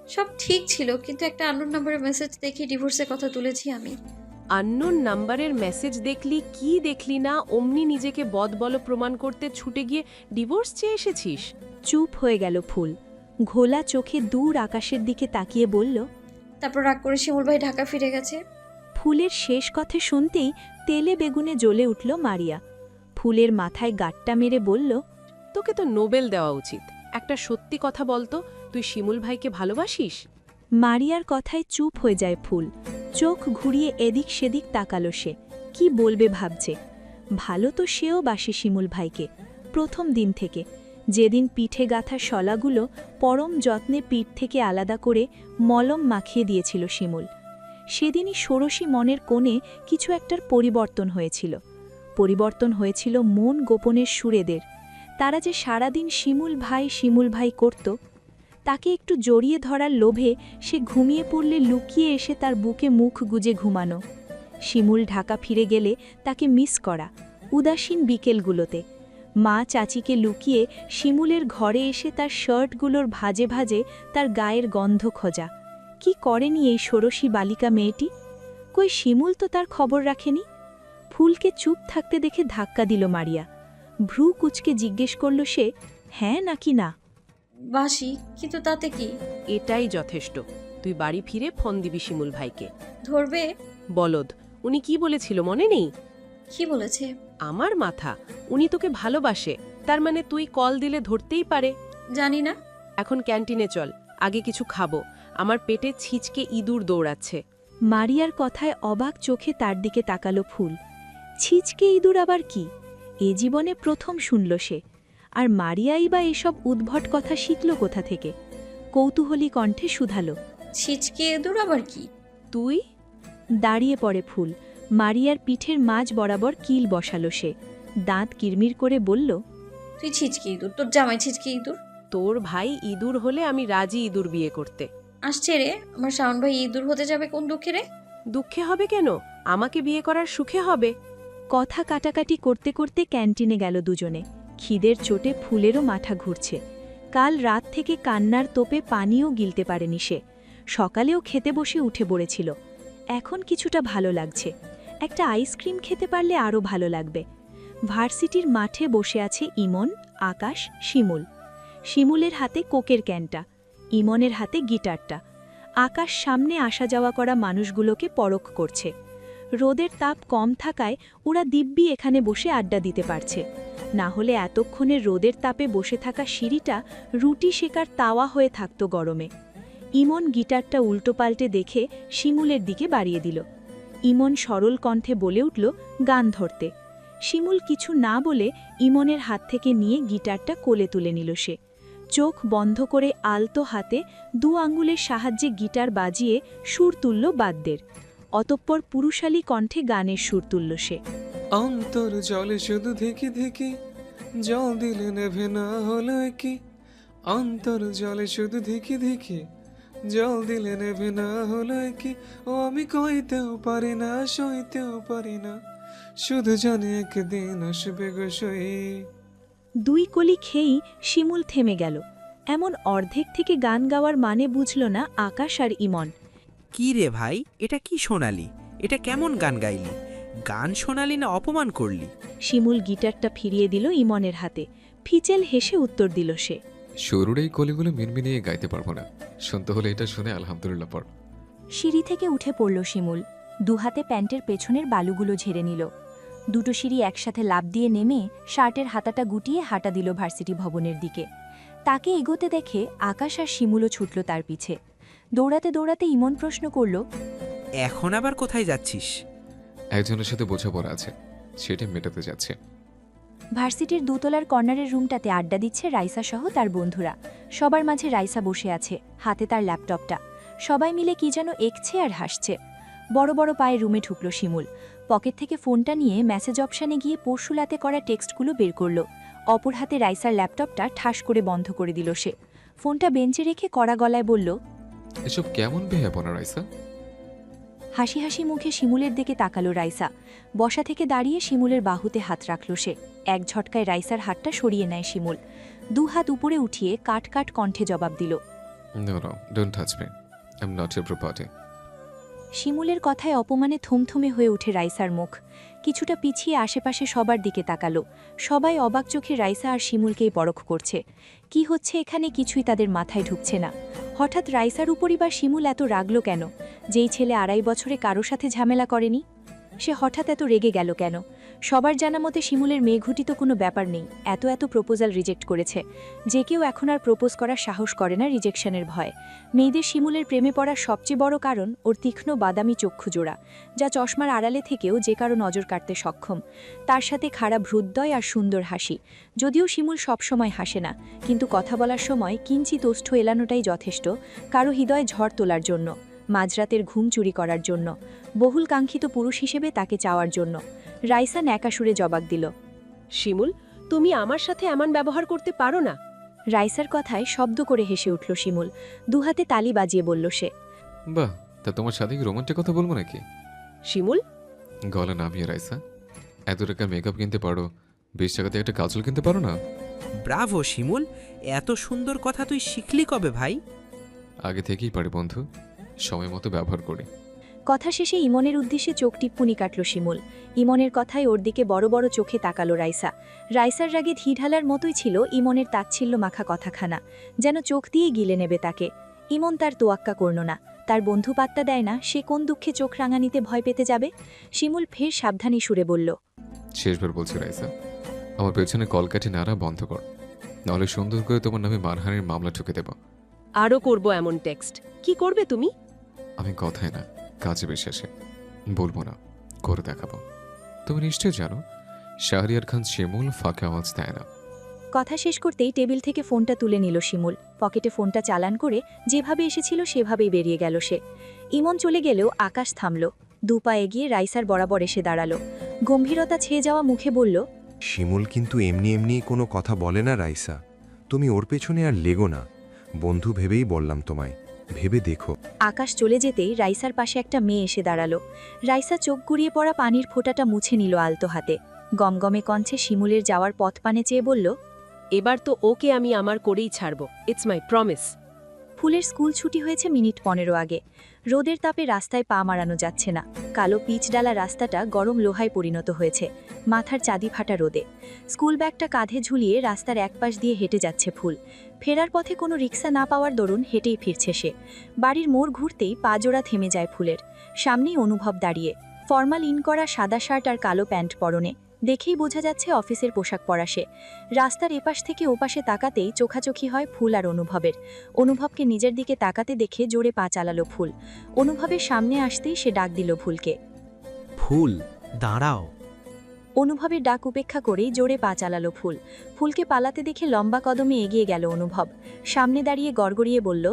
Speaker 5: সব ঠিক ছিল, কিন্তু একটা আননোন নাম্বারের মেসেজ দেখে ডিভোর্সের কথা তুলেছি আমি।
Speaker 6: আননোন নাম্বারের মেসেজ দেখলি কি দেখলি না অমনি নিজেকে বদবল প্রমাণ করতে ছুটে গিয়ে ডিভোর্স চেয়ে এসেছিস?
Speaker 3: চুপ হয়ে গেল ফুল। ঘোলা চোখে দূর আকাশের দিকে তাকিয়ে বলল,
Speaker 5: তারপর রাগ করে শিমুল ভাই ঢাকা ফিরে গেছে।
Speaker 3: ফুলের শেষ কথা শুনতেই তেলে বেগুনে জ্বলে উঠল মারিয়া। ফুলের মাথায় গাট্টা মেরে বলল,
Speaker 6: তোকে তো নোবেল দেওয়া উচিত। একটা সত্যি কথা বলতো, তুই শিমুল ভাইকে ভালোবাসিস?
Speaker 3: মারিয়ার কথায় চুপ হয়ে যায় ফুল। চোখ ঘুরিয়ে এদিক সেদিক তাকালো সে। কি বলবে ভাবছে। ভালো তো সেও বাসে শিমুল ভাইকে, প্রথম দিন থেকে। যেদিন পিঠে গাঁথা শলাগুলো পরম যত্নে পিঠ থেকে আলাদা করে মলম মাখিয়ে দিয়েছিল শিমুল, সেদিনই ষোড়শী মনের কোণে কিছু একটার পরিবর্তন হয়েছিল। পরিবর্তন হয়েছিল মন গোপনের সুরেদের। তারা যে সারাদিন শিমুল ভাই করত, তাকে একটু জড়িয়ে ধরার লোভে সে ঘুমিয়ে পড়লে লুকিয়ে এসে তার বুকে মুখ গুজে ঘুমানো। শিমুল ঢাকা ফিরে গেলে তাকে মিস করা, উদাসীন বিকেলগুলোতে। মা চাচিকে লুকিয়ে শিমুলের ঘরে এসে তার শার্টগুলোর ভাজে ভাজে তার গায়ের গন্ধ খোঁজা। কি করেনি এই ষোড়শী বালিকা মেয়েটি? কই শিমুল তো তার খবর রাখেনি। ফুলকে চুপ থাকতে দেখে ধাক্কা দিল মারিয়া। ভ্রু কুচকে জিজ্ঞেস করল সে, হ্যাঁ নাকি না?
Speaker 5: বাসি, কিন্তু তাতে কি?
Speaker 6: এটাই যথেষ্ট। তুই বাড়ি ফিরে ফোন দিবি শিমুল ভাইকে।
Speaker 5: ধরবে?
Speaker 6: বলদ, উনি কি বলেছিল মনে নেই?
Speaker 5: কি বলেছে?
Speaker 6: আমার মাথা, উনি তোকে ভালোবাসে, তার মানে তুই কল দিলে ধরতেই পারে।
Speaker 5: জানি না।
Speaker 6: এখন ক্যান্টিনে চল, আগে কিছু খাবো। আমার পেটে ছিচকে ইঁদুর দৌড়াচ্ছে।
Speaker 3: মারিয়ার কথায় অবাক চোখে তার দিকে তাকালো ফুল। ছিচকে ইঁদুর আবার কি? এ জীবনে প্রথম শুনল সে। আর মারিয়াই বা এসব উদ্ভট কথা শিখল কোথা থেকে? কৌতূহলী কণ্ঠে শুধালো,
Speaker 5: ছিচকে ইঁদুর আবার কি?
Speaker 6: তুই?
Speaker 3: দাঁড়িয়ে পড়ে ফুল। মারিয়ার পিঠের মাঝ বরাবর কিল বসালো সে। দাঁত কিরমির করে বলল,
Speaker 5: তুই ছিচকে ইঁদুর, তোর জামাই ছিচকে ইঁদুর।
Speaker 6: তোর ভাই ইঁদুর হলে আমি রাজি ইঁদুর বিয়ে করতে।
Speaker 5: আসছে রে, আমার শাওন ভাই ইঁদুর হতে যাবে কোন দুঃখে রে?
Speaker 6: দুঃখে হবে কেন? আমাকে বিয়ে করার সুখে হবে।
Speaker 2: কথা কাটাকাটি করতে করতে ক্যান্টিনে গেল দুজনে। খিদের চোটে ফুলেরও মাথা ঘুরছে। কাল রাত থেকে কান্নার তোপে পানিও গিলতে পারেনি সে। সকালেও খেতে বসে উঠে পড়েছিল। এখন কিছুটা ভালো লাগছে। একটা আইসক্রিম খেতে পারলে আরও ভালো লাগবে। ভার্সিটির মাঠে বসে আছে ইমন, আকাশ, শিমুল। শিমুলের হাতে কোকের ক্যানটা, ইমনের হাতে গিটারটা। আকাশ সামনে আসা যাওয়া করা মানুষগুলোকে পরখ করছে। রোদের তাপ কম থাকায় ওরা দিব্যি এখানে বসে আড্ডা দিতে পারছে। না হলে এতক্ষণের রোদের তাপে বসে থাকা সিঁড়িটা রুটি শেকার তাওয়া হয়ে থাকত গরমে। ইমন গিটারটা উল্টোপাল্টে দেখে শিমুলের দিকে বাড়িয়ে দিল। ইমন সরল কণ্ঠে বলে উঠল গান ধরতে। শিমুল কিছু না বলে ইমনের হাত থেকে নিয়ে গিটারটা কোলে তুলে নিল সে। চোখ বন্ধ করে আলতো হাতে 2 আঙ্গুলের সাহায্যে গিটার বাজিয়ে সুর তুলল বাদ্যের। অতঃপর পুরুষালী কণ্ঠে গানের সুর তুলল সে।
Speaker 4: অন্তর জলে শুধু দেখি দেখি, জল দিলে নেভে না হলো কি। অন্তর জলে শুধু দেখি দেখি, জল দিলে নেভে না হলো কি। ও আমি কইতেও পারি না, সইতেও পারি না, শুধু জানি একদিন আসবে গো সই।
Speaker 2: 2 কলি খেয়েই শিমুল থেমে গেল। এমন অর্ধেক থেকে গান গাওয়ার মানে বুঝল না আকাশ আর ইমন।
Speaker 1: কি রে ভাই, এটা কি শোনালি? এটা কেমন গান গাইলি? গান শোনালি না অপমান করলি?
Speaker 2: শিমুল গিটারটা ফিরিয়ে দিল ইমনের হাতে। ফিচেল হেসে উত্তর দিল সে।
Speaker 4: শুরুর এই কলিগুলো মিনমিনিয়ে গাইতে পারবো না, শুনতে হলে এটা শুনে আলহামদুলিল্লাহ পড়।
Speaker 8: সিঁড়ি থেকে উঠে পড়ল শিমুল। 2 হাতে প্যান্টের পেছনের বালুগুলো ঝেড়ে নিল। 2টো সিঁড়ি একসাথে লাফ দিয়ে নেমে শার্টের হাতাটা গুটিয়ে হাঁটা দিল ভার্সিটি ভবনের দিকে। তাকে এগোতে দেখে আকাশ আর শিমুলও ছুটল তার পিছে। দৌড়াতে দৌড়াতে ইমন প্রশ্ন করল,
Speaker 1: এখন আবার কোথায় যাচ্ছিস?
Speaker 4: একজনের সাথে বোঝাপড়া আছে, সেটা মেটাতে যাচ্ছে।
Speaker 8: ভার্সিটির 2 তলার কর্নারের রুমটাতে আড্ডা দিচ্ছে রাইসা সহ তার বন্ধুরা। সবার মাঝে রাইসা বসে আছে, হাতে তার ল্যাপটপটা। সবাই মিলে কি যেন এঁকছে আর হাসছে। বড় বড় পায়ে রুমে ঢুকল শিমুল। পকেট থেকে ফোনটা নিয়ে মেসেজ অপশানে গিয়ে পরশুলাতে করা টেক্সটগুলো বের করল। অপর হাতে রাইসার ল্যাপটপটা ঠাস করে বন্ধ করে দিল সে। ফোনটা বেঞ্চে রেখে কড়া গলায় বলল,
Speaker 4: এসব কেমন বেহাপনা রাইসা?
Speaker 8: হাসি হাসি মুখে শিমুলের দিকে তাকালো রাইসা। বসা থেকে দাঁড়িয়ে শিমুলের বাহুতে হাত রাখল সে। এক ঝটকায় রাইসার হাতটা সরিয়ে নেয় শিমুল। 2 হাত উপরে উঠিয়ে কাট কাট কণ্ঠে জবাব দিল,
Speaker 4: no no, don't touch me, I am not your property.
Speaker 8: শিমুলের কথায় অপমানে থমথমে হয়ে ওঠে রাইসার মুখ। কিছুটা পিছিয়ে আশেপাশে সবার দিকে তাকালো। সবাই অবাক চোখে রাইসা আর শিমুলকেই পরখ করছে। কি হচ্ছে এখানে কিছুই তাদের মাথায় ঢুকছে না। হঠাৎ রাইসার উপরই বা শিমুল এত রাগল কেন? যেই ছেলে 2.5 বছরে কারো সাথে ঝামেলা করেনি, সে হঠাৎ এত রেগে গেল কেন? সবার জানা মতে শিমুলের মেয়েঘুটি তো কোনো ব্যাপার নেই। এত প্রপোজাল রিজেক্ট করেছে। যে কেউ এখন আর প্রপোজ করার সাহস করে না রিজেকশনের ভয়। মেয়েদের শিমুলের প্রেমে পড়ার সবচেয়ে বড় কারণ ওর তীক্ষ্ণ বাদামি চক্ষুজোড়া, যা চশমার আড়ালে থেকেও যে কারো নজর কাটতে সক্ষম। তার সাথে খারাপ হৃদয় আর সুন্দর হাসি। যদিও শিমুল সবসময় হাসে না, কিন্তু কথা বলার সময় কিঞ্চিত ওষ্ঠ এলানোটাই যথেষ্ট কারো হৃদয়ে ঝড় তোলার জন্য, মাঝরাতের ঘুম চুরি করার জন্য, বহুল কাঙ্ক্ষিত পুরুষ হিসেবে তাকে চাওয়ার জন্য। রাইসা ন্যাকা সুরে জবাব দিল,
Speaker 6: শিমুল, তুমি আমার সাথে এমন ব্যবহার করতে পারো না।
Speaker 8: রাইসার কথায় শব্দ করে হেসে উঠল শিমুল। 2 হাতে তালি বাজিয়ে বলল সে,
Speaker 4: বাহ, তা তোমার সাথে কি রোমান্টিক কথা বলবো নাকি?
Speaker 6: শিমুল,
Speaker 4: গলা নামিয়ে রাইসা, এত টাকার মেকআপ কিনতে পারো, 20 টাকাতে একটা কাজল কিনতে পারো না?
Speaker 1: ব্রাভো শিমুল, এত সুন্দর কথা তুই শিখলি কবে ভাই?
Speaker 4: আগে থেকেই পারি বন্ধু, সময় মতো ব্যবহার করি।
Speaker 8: কথা শেষে ইমনের উদ্দেশ্যে চোখ টিপ্পুনি কাটল শিমুল। ইমনের কথায় ওর দিকে বড় বড় চোখে তাকালো রাইসা। রাইসার রাগে ঢিঢালার মতোই ছিল ইমনের তাচ্ছিল্য মাখা কথাখানা, যেন চোখ দিয়ে গিলে নেবে তাকে। ইমন তার তোয়াক্কা করল না। তার বন্ধু পাত্তা দেয় না, সে কোন দুঃখে চোখ রাঙানিতে ভয় পেতে যাবে। শিমুল ফের সাবধানী সুরে বলল,
Speaker 4: শেষবার বলছি রাইসা, আমার পেছনে কলকাঠি নাড়া বন্ধ কর, নাহলে সুন্দর করে তোমার নামে মানহানির মামলা ঠুকে দেব।
Speaker 6: আরও করব এমন টেক্সট। কি করবে তুমি?
Speaker 4: আমি কথায় না, কাজে বিশ্বাসে। বলবো না, করে দেখাবো। তুমি নিশ্চয় জানো শাহরিয়ার খান শিমুল ফাঁকে আওয়াজ দেয় না।
Speaker 8: কথা শেষ করতেই টেবিল থেকে ফোনটা তুলে নিল শিমুল। পকেটে ফোনটা চালান করে যেভাবে এসেছিল সেভাবেই বেরিয়ে গেল সে। ইমন চলে গেলেও আকাশ থামল। 2 পা এগিয়ে রাইসার বরাবর এসে দাঁড়ালো। গম্ভীরতা ছেয়ে যাওয়া মুখে বলল,
Speaker 9: শিমুল কিন্তু এমনি এমনি কোনো কথা বলে না রাইসা। তুমি ওর পেছনে আর লেগো না, বন্ধু ভেবেই বললাম তোমায়। ভেবে দেখো।
Speaker 2: আকাশ চলে যেতেই রাইসার পাশে একটা মেয়ে এসে দাঁড়ালো। রাইসা চোখ গুড়িয়ে পড়া পানির ফোঁটাটা মুছে নিল আলতো হাতে। গমগমে কণ্ঠে শিমুলের যাওয়ার পথ পানে চেয়ে বলল,
Speaker 6: এবার তো ওকে আমি আমার করেই ছাড়ব, ইটস মাই প্রমিস।
Speaker 2: ফুলের স্কুল ছুটি হয়েছে মিনিট 15 আগে। রোদের তাপে রাস্তায় পা মারানো যাচ্ছে না। কালো পিচডালা রাস্তাটা গরম লোহায় পরিণত হয়েছে, মাথার চাঁদি ফাটা রোদে। স্কুল ব্যাগটা কাঁধে ঝুলিয়ে রাস্তার একপাশ দিয়ে হেঁটে যাচ্ছে ফুল। ফেরার পথে কোনো রিক্সা না পাওয়ার দরুন হেঁটেই ফিরছে সে। বাড়ির মোড় ঘুরতেই পাজোড়া থেমে যায় ফুলের। সামনেই অনুভব দাঁড়িয়ে, ফর্মাল ইন করা সাদা শার্ট আর কালো প্যান্ট পরনে। দেখেই বোঝা যাচ্ছে অফিসের পোশাক পরা সে। রাস্তার এপাশ থেকে ওপাশে তাকাতেই চোখাচোখি হয় ফুল আর অনুভবের। অনুভবকে নিজের দিকে তাকাতে দেখে জোরে পা চালালো ফুল। অনুভবের সামনে আসতেই সে ডাক দিল ফুলকে।
Speaker 1: ফুল, দাঁড়াও।
Speaker 2: অনুভবের ডাক উপেক্ষা করেই জোরে পা চালালো ফুল। ফুলকে পালাতে দেখে লম্বা কদমে এগিয়ে গেল অনুভব। সামনে দাঁড়িয়ে গড়গড়িয়ে বলল,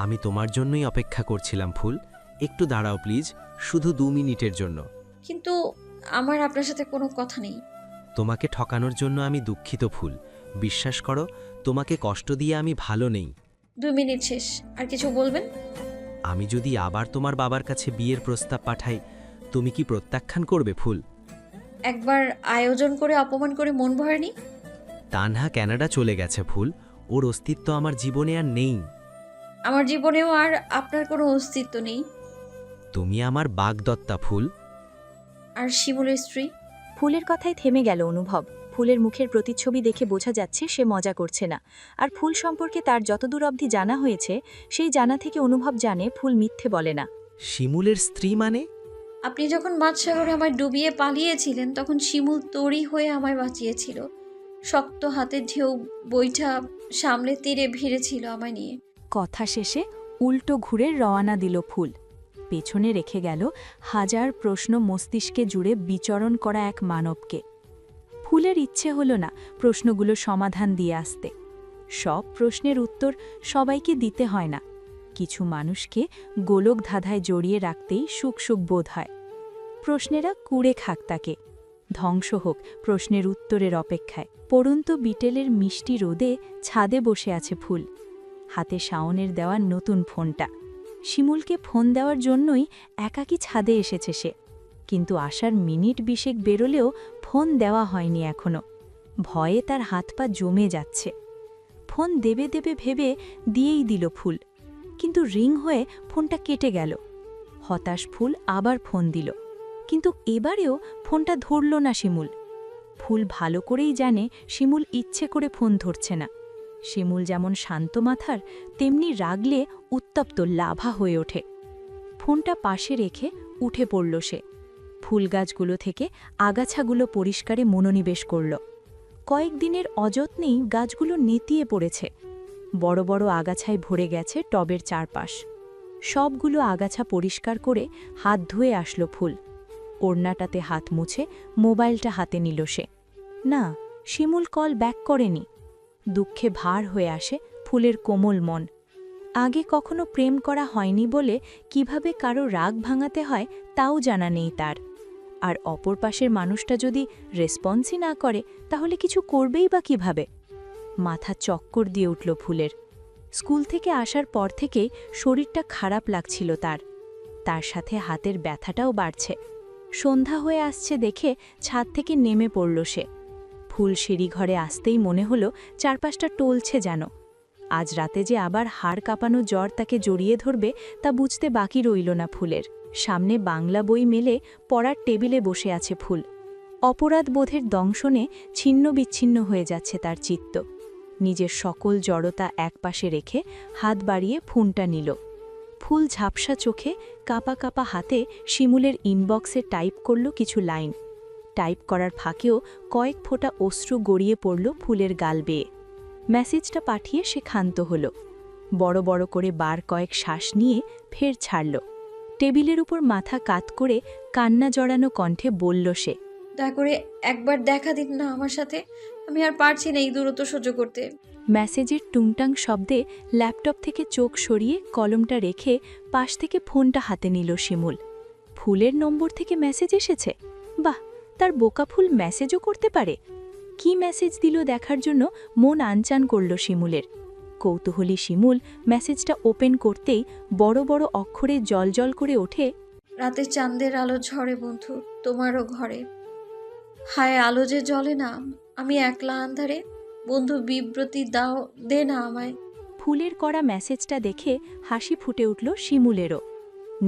Speaker 1: আমি তোমার জন্যই অপেক্ষা করছিলাম ফুল, একটু দাঁড়াও প্লিজ, শুধু 2 মিনিটের জন্য।
Speaker 5: কিন্তু আমার আপনার সাথে কোনো কথা নেই।
Speaker 1: তোমাকে ঠকানোর জন্য আমি দুঃখিত ফুল, বিশ্বাস করো, তোমাকে কষ্ট দিয়ে আমি ভালো নেই।
Speaker 5: 2 মিনিট শেষ, আর কিছু বলবেন?
Speaker 1: আমি যদি আবার তোমার বাবার কাছে বিয়ের প্রস্তাব পাঠাই, তুমি কি প্রত্যাখ্যান করবে ফুল?
Speaker 5: একবার আয়োজন করে অপমান করে মন ভরেনি?
Speaker 1: তানহা কানাডা চলে গেছে ফুল, ওর অস্তিত্ব আমার জীবনে আর নেই।
Speaker 5: আমার জীবনেও আর আপনার কোনো অস্তিত্ব নেই।
Speaker 1: তুমি আমার বাগদত্তা ফুল।
Speaker 5: আর শিমুলের স্ত্রী?
Speaker 2: ফুলের কথায় থেমে গেল অনুভব। ফুলের মুখের প্রতিচ্ছবি দেখে বোঝা যাচ্ছে সে মজা করছে না। আর ফুল সম্পর্কে তার যতদূর অবধি জানা হয়েছে, সেই জানা থেকে অনুভব জানে ফুল মিথ্যে বলে না।
Speaker 1: শিমুলের স্ত্রী মানে?
Speaker 5: আপনি যখন মাঝসাগরে আমায় ডুবিয়ে পালিয়েছিলেন, তখন শিমুল তরি হয়ে আমায় বাঁচিয়েছিল। শক্ত হাতে ঢেউ বৈঠা সামলে তীরে ভিড়েছিল আমায় নিয়ে।
Speaker 2: কথা শেষে উল্টো ঘুরে রওয়ানা দিল ফুল। পেছনে রেখে গেল হাজার প্রশ্ন মস্তিষ্কে জুড়ে বিচরণ করা এক মানবকে। ফুলের ইচ্ছে হলো না প্রশ্নগুলো সমাধান দিয়ে আসতে। সব প্রশ্নের উত্তর সবাইকে দিতে হয় না। কিছু মানুষকে গোলক ধাঁধায় জড়িয়ে রাখতেই সুখ সুখ বোধ হয়। প্রশ্নেরা কুড়ে খাক তাকে, ধ্বংস হোক প্রশ্নের উত্তরের অপেক্ষায়। পড়ন্ত বিটেলের মিষ্টি রোদে ছাদে বসে আছে ফুল। হাতে শাওনের দেওয়া নতুন ফোনটা। শিমুলকে ফোন দেওয়ার জন্যই একাকী ছাদে এসেছে সে। কিন্তু আসার মিনিট 20 বেরোলেও ফোন দেওয়া হয়নি এখনো। ভয়ে তার হাত পা জমে যাচ্ছে। ফোন দেবে দেবে ভেবে দিয়েই দিল ফুল, কিন্তু রিং হয়ে ফোনটা কেটে গেল। হতাশ ফুল আবার ফোন দিল, কিন্তু এবারেও ফোনটা ধরল না শিমুল। ফুল ভালো করেই জানে শিমুল ইচ্ছে করে ফোন ধরছে না। শিমুল যেমন শান্ত মাথার, তেমনি রাগলে উত্তপ্ত লাভা হয়ে ওঠে। ফোনটা পাশে রেখে উঠে পড়ল সে। ফুল গাছগুলো থেকে আগাছাগুলো পরিষ্কারে মনোনিবেশ করল। কয়েকদিনের অযত্নেই গাছগুলো নেতিয়ে পড়েছে। বড় বড় আগাছায় ভরে গেছে টবের চারপাশ। সবগুলো আগাছা পরিষ্কার করে হাত ধুয়ে আসলো ফুল। ওড়নাটাতে হাত মুছে মোবাইলটা হাতে নিল সে। না, শিমুল কল ব্যাক করেনি। দুঃখে ভার হয়ে আসে ফুলের কোমল মন। আগে কখনো প্রেম করা হয়নি বলে কিভাবে কারো রাগ ভাঙাতে হয় তাও জানা নেই তার। আর অপর পাশের মানুষটা যদি রেসপন্সই না করে, তাহলে কিছু করবেই বা কিভাবে? মাথা চক্কর দিয়ে উঠল ফুলের। স্কুল থেকে আসার পর থেকেই শরীরটা খারাপ লাগছিল তার। তার সাথে হাতের ব্যথাটাও বাড়ছে। সন্ধ্যা হয়ে আসছে দেখে ছাদ থেকে নেমে পড়ল সে। ফুল সিঁড়িঘরে আসতেই মনে হলো চারপাশটা টলছে যেন। আজ রাতে যে আবার হাড় কাঁপানো জ্বর তাকে জড়িয়ে ধরবে তা বুঝতে বাকি রইল না ফুলের। সামনে বাংলা বই মেলে পড়ার টেবিলে বসে আছে ফুল। অপরাধ বোধের দংশনে ছিন্ন বিচ্ছিন্ন হয়ে যাচ্ছে তার চিত্ত। নিজের সকল জড়তা একপাশে রেখে হাত বাড়িয়ে ফোনটা নিল। ফুল ঝাপসা চোখে কাঁপা কাঁপা হাতে শিমুলের ইনবক্সে টাইপ করল কিছু লাইন। টাইপ করার ফাঁকেও কয়েক ফোঁটা অশ্রু গড়িয়ে পড়ল ফুলের গাল বেয়ে। মেসেজটা পাঠিয়ে সে ক্ষান্ত হল। বড় বড় করে বার কয়েক শ্বাস নিয়ে ফের ছাড়ল। টেবিলের উপর মাথা কাত করে কান্না জড়ানো কণ্ঠে বলল সে,
Speaker 5: দয়া করে একবার দেখা দিন না আমার সাথে। আমি আর পারছি না এই দূরত্ব সহ্য করতে।
Speaker 2: মেসেজের টুংটাং শব্দে ল্যাপটপ থেকে চোখ সরিয়ে কলমটা রেখে পাশ থেকে ফোনটা হাতে নিল শিমুল। ফুলের নম্বর থেকে মেসেজ এসেছে। বাহ, তার বোকা ফুল মেসেজও করতে পারে। কি মেসেজ দিল দেখার জন্য মন আনচান করল শিমুলের। কৌতূহলী শিমুল মেসেজটা ওপেন করতেই বড় বড় অক্ষরে জলজল করে ওঠে।
Speaker 5: রাতে চাঁদের আলো ঝরে বন্ধু তোমারও ঘরে। হায় আলো যে জ্বলে না, আমি একলা আন্ধারে। বন্ধু বিব্রতি দাও, দে না আমায়।
Speaker 2: ফুলের করা মেসেজটা দেখে হাসি ফুটে উঠল শিমুলেরও।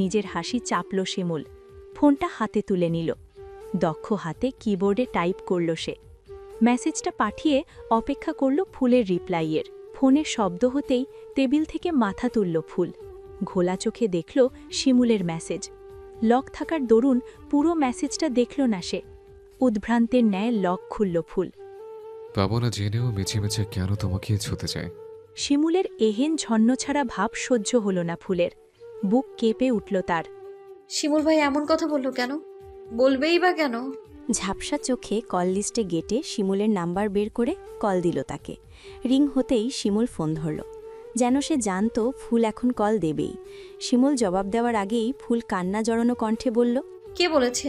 Speaker 2: নিজের হাসি চাপল শিমুল, ফোনটা হাতে তুলে নিল। দক্ষ হাতে কিবোর্ডে টাইপ করল সে। মেসেজটা পাঠিয়ে অপেক্ষা করল ফুলের রিপ্লাইয়ের। ফোনের শব্দ হতেই টেবিল থেকে মাথা তুলল ফুল। ঘোলা চোখে দেখল শিমুলের মেসেজ। লক থাকার দরুন পুরো মেসেজটা দেখল না সে। উদ্ভ্রান্তের ন্যায় লক খুলল ফুল।
Speaker 4: পাবো না জেনেও মিছে মিছে কেন তোমাকে ছুতে চায়।
Speaker 2: শিমুলের এহেন ঝন্নছাড়া ভাব সহ্য হল না ফুলের। বুক কেঁপে উঠল তার।
Speaker 5: শিমুল ভাই এমন কথা বললো কেন? বলবেই বা কেন?
Speaker 8: ঝাপসা চোখে কল লিস্টে গেটে শিমুলের নাম্বার বের করে কল দিল তাকে। রিং হতেই শিমুল ফোন ধরল, যেন সে জানত ফুল এখন কল দেবেই। শিমুল জবাব দেওয়ার আগেই ফুল কান্না জড়ানো কণ্ঠে বলল,
Speaker 5: কে বলেছে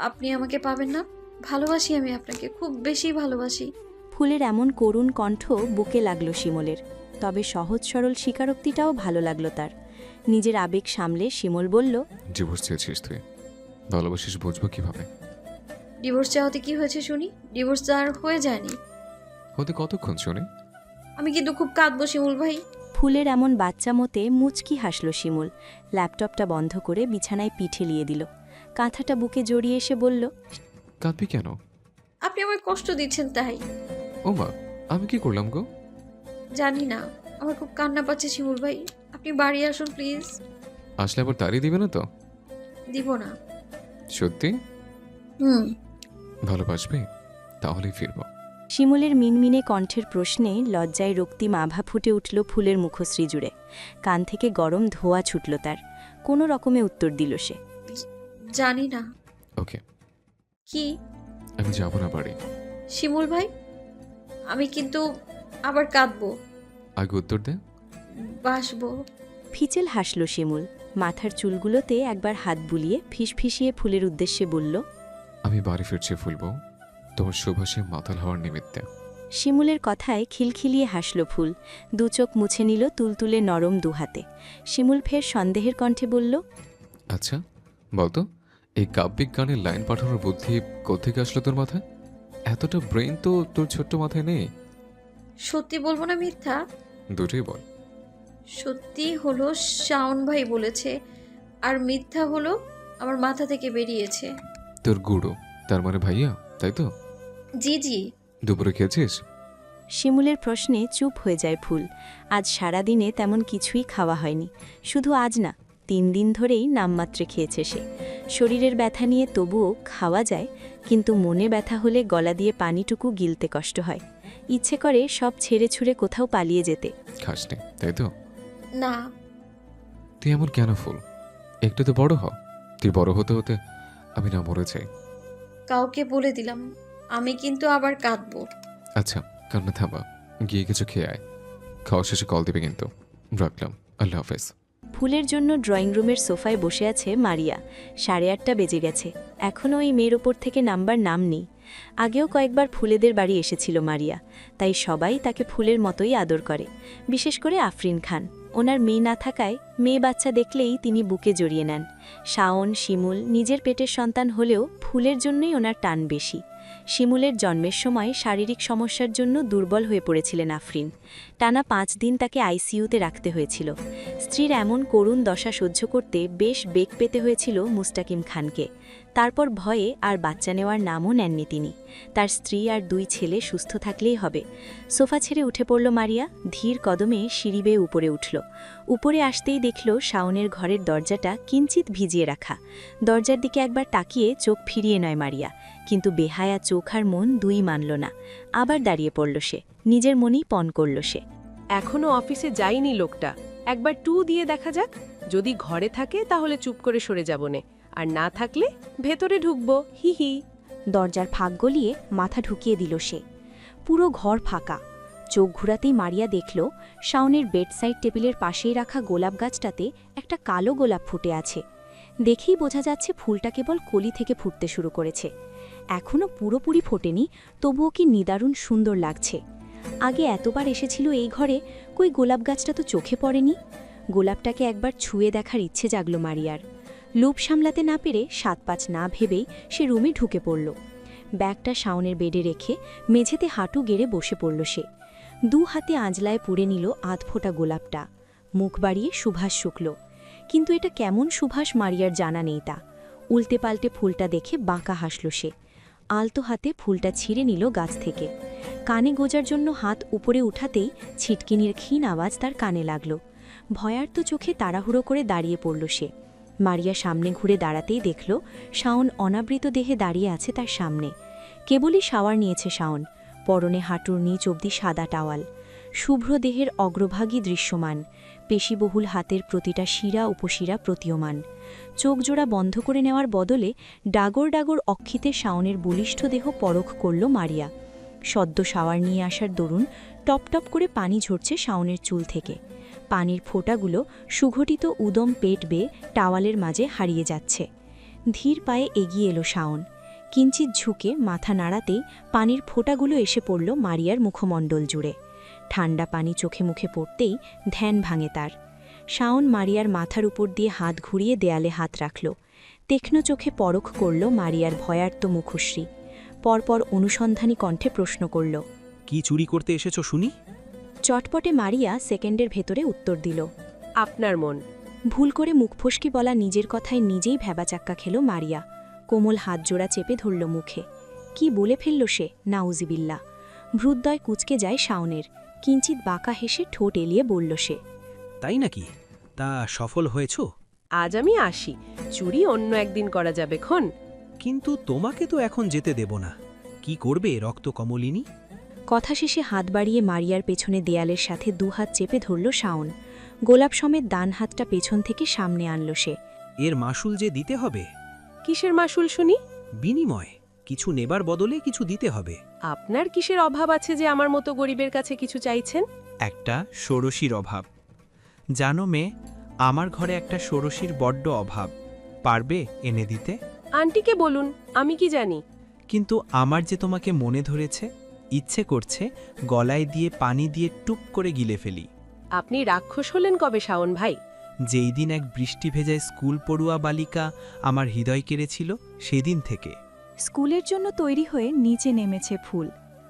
Speaker 5: আপনি আমাকে পাবেন না? ভালোবাসি আমি আপনাকে, খুব বেশি ভালোবাসি।
Speaker 8: ফুলের এমন করুণ কণ্ঠ বুকে লাগল শিমুলের। তবে সহজ সরল স্বীকারোক্তিটাও ভালো লাগল তার। নিজের আবেগ সামলে শিমুল বলল,
Speaker 4: ডিভোর্স চেয়েছিস তুই, ভালোবাসিস বুঝবো কিভাবে?
Speaker 5: ডিভোর্স চাওয়াতে কি হয়েছে শুনি? ডিভোর্স আর হয়ে যায়নি।
Speaker 4: হতে কতক্ষণ শুনি?
Speaker 5: আমি কিন্তু খুব কাঁদবো শিমুল ভাই।
Speaker 8: ফুলের এমন বাচ্চা মতে মুচকি হাসল শিমুল। ল্যাপটপটা বন্ধ করে বিছানায় পিঠে লিয়ে দিল। কাঁথাটা বুকে জড়িয়ে এসে বলল,
Speaker 4: কাঁদবি কেন?
Speaker 5: আপনি আমায় কষ্ট দিচ্ছেন তাই।
Speaker 4: ও মা, আমি কি করলাম গো?
Speaker 5: জানি না, আমার খুব কান্না পাচ্ছে শিমুল ভাই। আপনি বাড়ি আসুন প্লিজ।
Speaker 4: আসলে আবার তাড়িয়ে দিবে না তো?
Speaker 5: দিব না।
Speaker 4: সত্যি?
Speaker 5: হুম।
Speaker 4: ভালোবাসবে? তাহলেই ফিরবো।
Speaker 8: শিমুলের মিনমিনে কণ্ঠের প্রশ্নে লজ্জায় রক্তিম আভা ফুটে উঠল ফুলের মুখশ্রী জুড়ে। কান থেকে গরম ধোঁয়া ছুটল তার। কোনো রকমে উত্তর দিল সে,
Speaker 5: জানি না।
Speaker 4: ওকে,
Speaker 5: কি?
Speaker 4: আমি যাবো না বাড়ি।
Speaker 5: শিমুল ভাই, আমি কিন্তু আবার কাঁদবো।
Speaker 4: আগে উত্তর দে।
Speaker 5: বাসবো।
Speaker 8: ফিচেল হাসল শিমুল। মাথার চুলগুলোতে একবার হাত বুলিয়ে ফিসফিসিয়ে ফুলের উদ্দেশ্যে বলল,
Speaker 4: আমি বাড়ি ফিরছি ফুলবো, তোমার সুভাষে মাতাল হওয়ার নিমিত্তে।
Speaker 8: শিমুলের কথায় খিলখিলিয়ে হাসল ফুল। দু চোখ মুছে নিল তুলতুলে নরম দুহাতে। শিমুল ফের সন্দেহের কণ্ঠে বলল,
Speaker 4: আচ্ছা বলতো, এই কাব্যিক গানের লাইন পাঠানোর বুদ্ধি কোত্থেকে আসলো তোর মাথায়? এতটা ব্রেন তো তোর ছোট্ট মাথায় নেই।
Speaker 5: সত্যি বলবো না মিথ্যা?
Speaker 4: দুটোই বল।
Speaker 5: সত্যি হলো শাওন ভাই বলেছে, আর মিথ্যা হলো আমার মাথা থেকে বেরিয়েছে।
Speaker 4: তোর গুঁড়ো, তার মানে ভাইয়া, তাই তো?
Speaker 5: জি জি।
Speaker 4: দুপুরে খেয়েছিস?
Speaker 8: শিমুলের প্রশ্নে চুপ হয়ে যায় ফুল। আজ সারাদিনে তেমন কিছুই খাওয়া হয়নি। শুধু আজ না, 3 দিন ধরেই নামমাত্রে খেয়েছে সে। শরীরের ব্যথা নিয়ে তবুও খাওয়া যায়, কিন্তু মনে ব্যথা হলে গলা দিয়ে পানিটুকু গিলতে কষ্ট হয়। ইচ্ছে করে সব ছেড়ে ছুড়ে কোথাও পালিয়ে যেতে।
Speaker 4: খাসনি, তাই তো?
Speaker 5: না।
Speaker 4: তুই এমন কেন ফুল? একটু তো বড় হ। তুই বড় হতে হতে আমি না মরে যাই।
Speaker 5: কাউকে বলে দিলাম, আমি কিন্তু আবার কাঁদবো।
Speaker 4: আচ্ছা, কান্না থামা, গিয়ে কিছু খেয়ে আয়। খাওয়া শেষে কল দিবে কিন্তু। রাখলাম, আল্লাহ হাফেজ।
Speaker 8: ফুলের জন্য ড্রয়িং রুমের সোফায় বসে আছে মারিয়া। 8:30 বেজে গেছে, এখনও এই মেয়ের ওপর থেকে নাম্বার নাম নেই। আগেও কয়েকবার ফুলেদের বাড়ি এসেছিল মারিয়া, তাই সবাই তাকে ফুলের মতোই আদর করে, বিশেষ করে আফরিন খান। ওনার মেয়ে না থাকায় মেয়ে বাচ্চা দেখলেই তিনি বুকে জড়িয়ে নেন। শাওন, শিমুল নিজের পেটের সন্তান হলেও ফুলের জন্যই ওনার টান বেশি। শিমুলের জন্মের সময় শারীরিক সমস্যার জন্য দুর্বল হয়ে পড়েছিলেন আফরিন। টানা 5 দিন তাকে আইসিইউতে রাখতে হয়েছিল। স্ত্রীর এমন করুণ দশা সহ্য করতে বেশ বেগ পেতে হয়েছিল মুস্তাকিম খানকে। তারপর ভয়ে আর বাচ্চা নেওয়ার নামও নেননি তিনি। তার স্ত্রী আর 2 ছেলে সুস্থ থাকলেই হবে। সোফা ছেড়ে উঠে পড়ল মারিয়া, ধীর কদমে সিঁড়ি বেয়ে উপরে উঠল। উপরে আসতেই দেখল শাওনের ঘরের দরজাটা কিঞ্চিত ভিজিয়ে রাখা। দরজার দিকে একবার তাকিয়ে চোখ ফিরিয়ে নয় মারিয়া, কিন্তু বেহায়া চোখ আর মন দুই মানল না। আবার দাঁড়িয়ে পড়ল সে, নিজের মনেই পণ করল সে।
Speaker 6: এখনো অফিসে যায়নি লোকটা, একবার 2 দিয়ে দেখা যাক। যদি ঘরে থাকে তাহলে চুপ করে সরে যাবনে, আর না থাকলে ভেতরে ঢুকবো, হি হি।
Speaker 8: দরজার ফাঁক গলিয়ে মাথা ঢুকিয়ে দিল সে। পুরো ঘর ফাঁকা। চোখ ঘুরাতেই মারিয়া দেখল শাওনের বেডসাইড টেবিলের পাশেই রাখা গোলাপ গাছটাতে একটা কালো গোলাপ ফুটে আছে। দেখেই বোঝা যাচ্ছে ফুলটা কেবল কলি থেকে ফুটতে শুরু করেছে। এখনও পুরোপুরি ফোটেনি, তবুও কি নিদারুণ সুন্দর লাগছে। আগে এতবার এসেছিল এই ঘরে, কই গোলাপ গাছটা তো চোখে পড়েনি। গোলাপটাকে একবার ছুঁয়ে দেখার ইচ্ছে জাগল মারিয়ার। লোভ সামলাতে না পেরে ৭-৫ না ভেবেই সে রুমে ঢুকে পড়ল। ব্যাগটা শাওনের বেডে রেখে মেঝেতে হাঁটু গেড়ে বসে পড়ল সে। 2 হাতে আঁজলায় পুড়ে নিল আধফোটা গোলাপটা। মুখ বাড়িয়ে সুভাষ শুকল, কিন্তু এটা কেমন সুভাষ মারিয়ার জানা নেই তা। উল্টে পাল্টে ফুলটা দেখে বাঁকা হাসল সে। আলতো হাতে ফুলটা ছিঁড়ে নিল গাছ থেকে। কানে গোজার জন্য হাত উপরে উঠাতেই ছিটকিনির ক্ষীণ আওয়াজ তার কানে লাগল। ভয়ার্ত চোখে তাড়াহুড়ো করে দাঁড়িয়ে পড়ল সে। মারিয়া সামনে ঘুরে দাঁড়াতেই দেখল শাওন অনাবৃত দেহে দাঁড়িয়ে আছে তার সামনে। কেবলই শাওয়ার নিয়েছে শাওন, পরনে হাঁটুর নিচ অবধি সাদা টাওয়াল। শুভ্র দেহের অগ্রভাগই দৃশ্যমান, পেশিবহুল হাতের প্রতিটা শিরা উপশিরা প্রতীয়মান। চোখজোড়া বন্ধ করে নেওয়ার বদলে ডাগর ডাগর অক্ষিতে শাওনের বলিষ্ঠ দেহ পরখ করল মারিয়া। সদ্য শাওয়ার নিয়ে আসার দরুন টপ টপ করে পানি ঝরছে শাওনের চুল থেকে। পানির ফোঁটাগুলো সুঘটিত উদম পেট বেয়ে টাওয়ালের মাঝে হারিয়ে যাচ্ছে। ধীর পায়ে এগিয়ে এলো শাওন। কিঞ্চিত ঝুঁকে মাথা নাড়াতেই পানির ফোঁটাগুলো এসে পড়ল মারিয়ার মুখমণ্ডল জুড়ে। ঠান্ডা পানি চোখে মুখে পড়তেই ধ্যান ভাঙে তার। শাওন মারিয়ার মাথার উপর দিয়ে হাত ঘুরিয়ে দেয়ালে হাত রাখল। তীক্ষ্ণ চোখে পরখ করল মারিয়ার ভয়ার্ত মুখশ্রী। পরপর অনুসন্ধানী কণ্ঠে প্রশ্ন করল,
Speaker 1: কি চুরি করতে এসেছো শুনি?
Speaker 8: চটপটে মারিয়া সেকেন্ডের ভেতরে উত্তর দিল।
Speaker 6: আপনার মন।
Speaker 8: ভুল করে মুখ ফসকি বলা নিজের কথায় নিজেই ভ্যাবাচাক্কা খেল মারিয়া। কোমল হাত জোড়া চেপে ধরল মুখে। কি বলে ফেলল সে, নাউজিবিল্লা। ভ্রুদ্দয় কুচকে যায় শাওনের। কিঞ্চিত বাঁকা হেসে ঠোঁট এলিয়ে বলল সে,
Speaker 1: তাই নাকি? তা সফল হয়েছ?
Speaker 6: আজ আমি আসি, চুরি অন্য একদিন করা যাবে খন।
Speaker 1: কিন্তু তোমাকে তো এখন যেতে দেব না। কি করবে রক্ত কমলিনী?
Speaker 8: কথা শেষে হাত বাড়িয়ে মারিয়ার পেছনে দেয়ালের সাথে 2 হাত চেপে ধরল শাওন। গোলাপ সমেত ডান হাতটা পেছন থেকে সামনে আনল সে।
Speaker 1: এর মাসুল যে দিতে হবে।
Speaker 6: কিসের মাসুল শুনি?
Speaker 1: বিনিময়, কিছু নেবার বদলে কিছু দিতে হবে।
Speaker 6: আপনার কিসের অভাব আছে যে আমার মতো গরিবের কাছে কিছু চাইছেন?
Speaker 10: একটা ষোড়শীর অভাব। জানো মেয়ে, আমার ঘরে একটা ষোড়শীর বড্ড অভাব। পারবে এনে দিতে?
Speaker 6: আন্টিকে বলুন, আমি কি জানি।
Speaker 10: কিন্তু আমার যে তোমাকে মনে ধরেছে, ইচ্ছে করছে গলায় দিয়ে পানি দিয়ে টুপ করে গিলে ফেলি।
Speaker 6: আপনি রাক্ষস হলেন কবে শাওন ভাই?
Speaker 10: যেই দিন এক বৃষ্টি ভেজায় স্কুল পড়ুয়া বালিকা আমার হৃদয় কেড়েছিল, সেদিন থেকে।
Speaker 2: স্কুলের জন্য তৈরি হয়ে নিচে নেমেছে ফুল।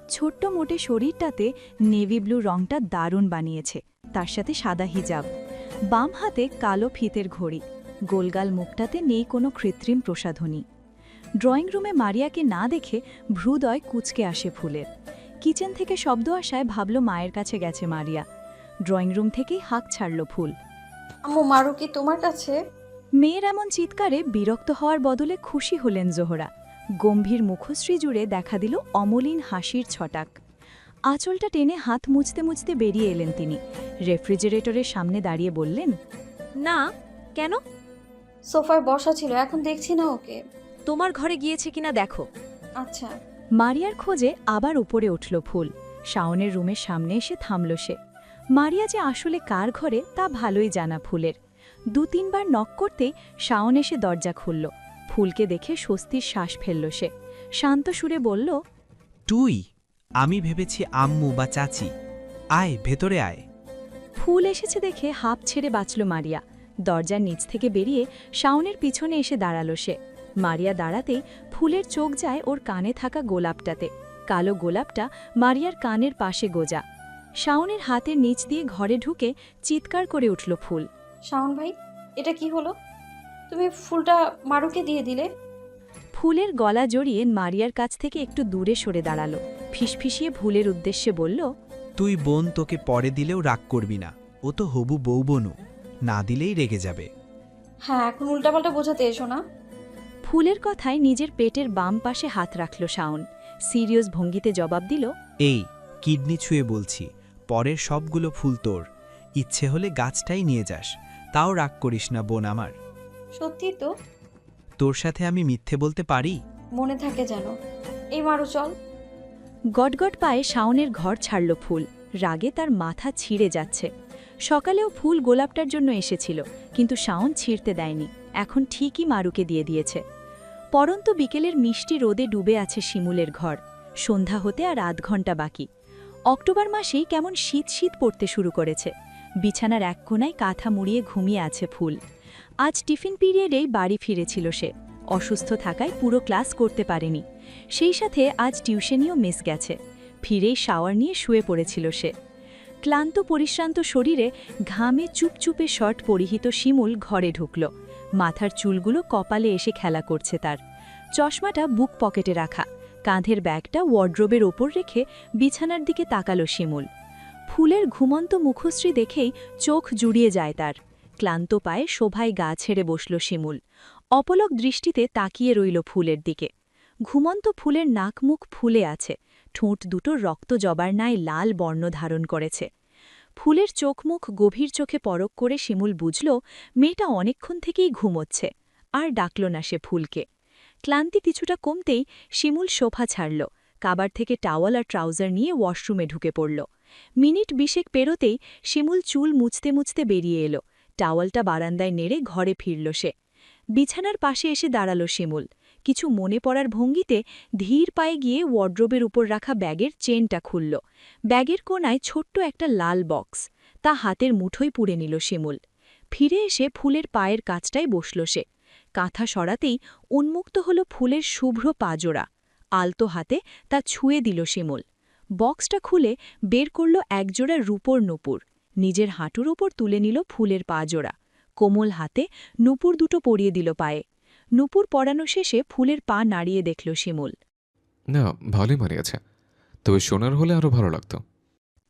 Speaker 2: ছোট্ট মোটে শরীরটাতে নেভি ব্লু রংটা দারুণ বানিয়েছে, তার সাথে সাদা হিজাব। বাম হাতে কালো ফিতের ঘড়ি। গোলগাল মুখটাতে নেই কোনো কৃত্রিম প্রসাধনী। ড্রয়িং রুমে মারিয়াকে না দেখে ভ্রুদয় কুচকে আসে ফুলের। কিচেন থেকে শব্দ আসায় ভাবল মায়ের কাছে গেছে মারিয়া। ড্রয়িং রুম থেকেই হাঁক ছাড়ল ফুল।
Speaker 5: আম্মু, মারু কি তোমার কাছে?
Speaker 2: মেয়ের এমন চিৎকারে বিরক্ত হওয়ার বদলে খুশি হলেন জোহরা। গম্ভীর মুখশ্রী জুড়ে দেখা দিল অমলিন হাসির ছটাক। আঁচলটা টেনে হাত মুছতে মুছতে বেরিয়ে এলেন তিনি। রেফ্রিজারেটরের সামনে দাঁড়িয়ে বললেন,
Speaker 3: না, কেন?
Speaker 5: সোফায় বসা ছিল, এখন দেখছি না ওকে।
Speaker 3: তোমার ঘরে গিয়েছে কিনা দেখো।
Speaker 5: আচ্ছা।
Speaker 2: মারিয়ার খোঁজে আবার উপরে উঠল ফুল। শাওনের রুমের সামনে এসে থামল সে। মারিয়া যে আসলে কার ঘরে তা ভালোই জানা ফুলের। 2-3 বার নক করতেই শাওন এসে দরজা খুলল। ফুলকে দেখে স্বস্তির শ্বাস ফেলল সে। শান্ত সুরে বলল,
Speaker 10: তুই? আমি ভেবেছি আম্মু বা চাচি। আয়, ভেতরে আয়।
Speaker 2: ফুল এসেছে দেখে হাঁপ ছেড়ে বাঁচল মারিয়া। দরজার নিচ থেকে বেরিয়ে শাওনের পিছনে এসে দাঁড়াল সে। মারিয়া দাঁড়াতেই ফুলের চোখ যায় ওর কানে থাকা গোলাপটাতে। কালো গোলাপটা মারিয়ার কানের পাশে গোজা। শাওনের হাতের নিচ দিয়ে ঘরে ঢুকে চিৎকার করে উঠল ফুল।
Speaker 5: শাওন ভাই, এটা কি হলো? তুমি ফুলটা মারুকে দিয়ে দিলে?
Speaker 2: ফুলের গলা জড়িয়ে মারিয়ার কাছ থেকে একটু দূরে সরে দাঁড়ালো। ফিসফিসিয়ে ফুলের উদ্দেশ্যে বলল,
Speaker 10: তুই বোন, তোকে পরে দিলেও রাগ করবি না। ও তো হবু বউ বনু, না দিলেই রেগে যাবে।
Speaker 5: হ্যাঁ, এখন উল্টাপাল্টা বোঝাতে এসো না।
Speaker 2: ফুলের কথায় নিজের পেটের বাম পাশে হাত রাখল শাওন। সিরিয়াস ভঙ্গিতে জবাব দিল,
Speaker 10: এই কিডনি ছুঁয়ে বলছি, পরের সবগুলো ফুল তোর। ইচ্ছে হলে গাছটাই নিয়ে যাস, তাও রাগ করিস না বোন আমার।
Speaker 5: সত্যি তো?
Speaker 10: তোর সাথে আমি মিথ্যে বলতে পারি?
Speaker 5: মনে থাকে যেন। এই মারু, চল।
Speaker 2: গটগট পায়ে শাওনের ঘর ছাড়ল ফুল। রাগে তার মাথা ছিঁড়ে যাচ্ছে। সকালেও ফুল গোলাপটার জন্য এসেছিল, কিন্তু শাওন ছিঁড়তে দেয়নি। এখন ঠিকই মারুকে দিয়ে দিয়েছে। পরন্ত বিকেলের মিষ্টি রোদে ডুবে আছে শিমুলের ঘর। সন্ধ্যা হতে আর 8 ঘণ্টা বাকি। অক্টোবর মাসেই কেমন শীত শীত পড়তে শুরু করেছে। বিছানার এক কোণায় কাঁথা মুড়িয়ে ঘুমিয়ে আছে ফুল। আজ টিফিন পিরিয়ডেই বাড়ি ফিরেছিল সে। অসুস্থ থাকায় পুরো ক্লাস করতে পারেনি। সেই সাথে আজ টিউশনিও মিস গেছে। ফিরেই শাওয়ার নিয়ে শুয়ে পড়েছিল সে। ক্লান্ত পরিশ্রান্ত শরীরে ঘামে চুপচুপে শর্ট পরিহিত শিমুল ঘরে ঢুকল। মাথার চুলগুলো কপালে এসে খেলা করছে তার। চশমাটা বুক পকেটে রাখা, কাঁধের ব্যাগটা ওয়ার্ড্রোবের ওপর রেখে বিছানার দিকে তাকালো শিমুল। ফুলের ঘুমন্ত মুখশ্রী দেখেই চোখ জুড়িয়ে যায় তার। ক্লান্ত পায়ে শোভায় গা ছেড়ে বসল শিমুল। অপলক দৃষ্টিতে তাকিয়ে রইল ফুলের দিকে। ঘুমন্ত ফুলের নাক মুখ ফুলে আছে, ঠোঁট দুটো রক্ত জবার ন্যায় লাল বর্ণ ধারণ করেছে। ফুলের চোখ মুখ গভীর চোখে পরক করে শিমুল বুঝল মেয়েটা অনেকক্ষণ থেকেই ঘুমোচ্ছে। আর ডাকল না সে ফুলকে। ক্লান্তি কিছুটা কমতেই শিমুল সোফা ছাড়ল, কাবার থেকে টাওয়াল আর ট্রাউজার নিয়ে ওয়াশরুমে ঢুকে পড়ল। মিনিট 20 পেরোতেই শিমুল চুল মুছতে মুছতে বেরিয়ে এলো। টাওয়ালটা বারান্দায় নেড়ে ঘরে ফিরল সে। বিছানার পাশে এসে দাঁড়াল শিমুল। কিছু মনে পড়ার ভঙ্গিতে ধীর পায়ে গিয়ে ওয়ার্ড্রোবের উপর রাখা ব্যাগের চেনটা খুলল। ব্যাগের কোণায় ছোট্ট একটা লাল বক্স, তা হাতের মুঠোয় পুড়ে নিল শিমুল। ফিরে এসে ফুলের পায়ের কাছটায় বসল সে। কাঁথা সরাতেই উন্মুক্ত হল ফুলের শুভ্র পাজোড়া। আলতো হাতে তা ছুঁয়ে দিল শিমুল। বক্সটা খুলে বের করল একজোড়া রূপোর নূপুর। নিজের হাঁটুর ওপর তুলে নিল ফুলের পাজোড়া। কোমল হাতে নূপুর দুটো পরিয়ে দিল পায়ে। নূপুর পরানো শেষে ফুলের পা নাড়িয়ে দেখল শিমুল।
Speaker 4: না, ভালোই মানিয়েছে, তবে সোনার হলে আরও ভালো লাগতো।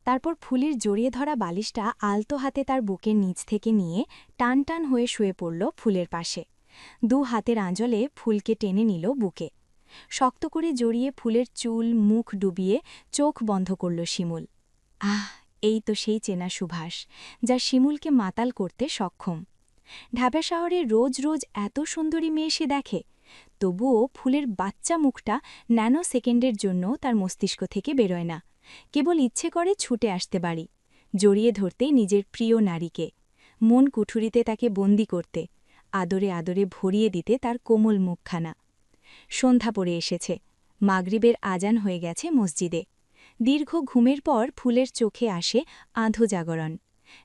Speaker 8: তারপর ফুলের জড়িয়ে ধরা বালিশটা আলতো হাতে তার বুকের নিচ থেকে নিয়ে টান টান হয়ে শুয়ে পড়ল ফুলের পাশে। দু হাতের আঁচলে ফুলকে টেনে নিল বুকে। শক্ত করে জড়িয়ে ফুলের চুল মুখ ডুবিয়ে চোখ বন্ধ করল শিমুল। আহ, এই তো সেই চেনা সুভাষ, যা শিমুলকে মাতাল করতে সক্ষম। ঢাকা শহরে রোজ রোজ এত সুন্দরী মেয়ে সে দেখে, তবুও ফুলের বাচ্চা মুখটা ন্যানো সেকেন্ডের জন্য তার মস্তিষ্ক থেকে বেরোয় না। কেবল ইচ্ছে করে ছুটে আসতে বাড়ি, জড়িয়ে ধরতে নিজের প্রিয় নারীকে, মন কুঠুরিতে তাকে বন্দি করতে, আদরে আদরে ভরিয়ে দিতে তার কোমল মুখখানা। সন্ধ্যা পড়ে এসেছে, মাগরিবের আজান হয়ে গেছে মসজিদে। দীর্ঘ ঘুমের পর ফুলের চোখে আসে আধো জাগরণ।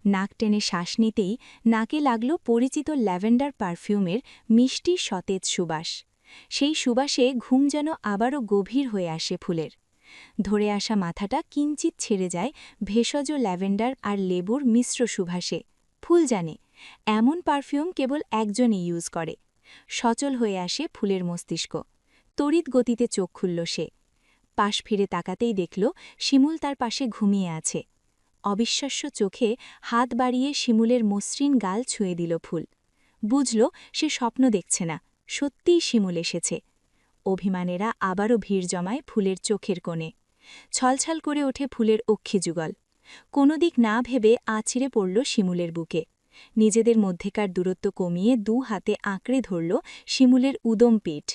Speaker 8: নাক টেনে শ্বাস নিতেই নাকে লাগল পরিচিত ল্যাভেন্ডার পারফিউমের মিষ্টি সতেজ সুবাস। সেই সুবাসে ঘুম যেন আবারও গভীর হয়ে আসে ফুলের। ধরে আসা মাথাটা কিঞ্চিত ছেড়ে যায় ভেষজ ল্যাভেন্ডার আর লেবুর মিশ্র সুবাসে। ফুল জানে, এমন পারফিউম কেবল একজনই ইউজ করে। সচল হয়ে আসে ফুলের মস্তিষ্ক। তড়িৎ গতিতে চোখ খুলল সে। পাশ ফিরে তাকাতেই দেখল শিমুল তার পাশে ঘুমিয়ে আছে। অবিশ্বাস্য চোখে হাত বাড়িয়ে শিমুলের মসৃণ গাল ছুঁয়ে দিল ফুল। বুঝল সে স্বপ্ন দেখছে না, সত্যিই শিমুল এসেছে। অভিমানেরা আবারও ভিড় জমায় ফুলের চোখের কোণে। ছলছল করে ওঠে ফুলের অক্ষিযুগল। কোনো দিক না ভেবে আছড়ে পড়ল শিমুলের বুকে। নিজেদের মধ্যেকার দূরত্ব কমিয়ে দু হাতে আঁকড়ে ধরল শিমুলের উদম পিঠ।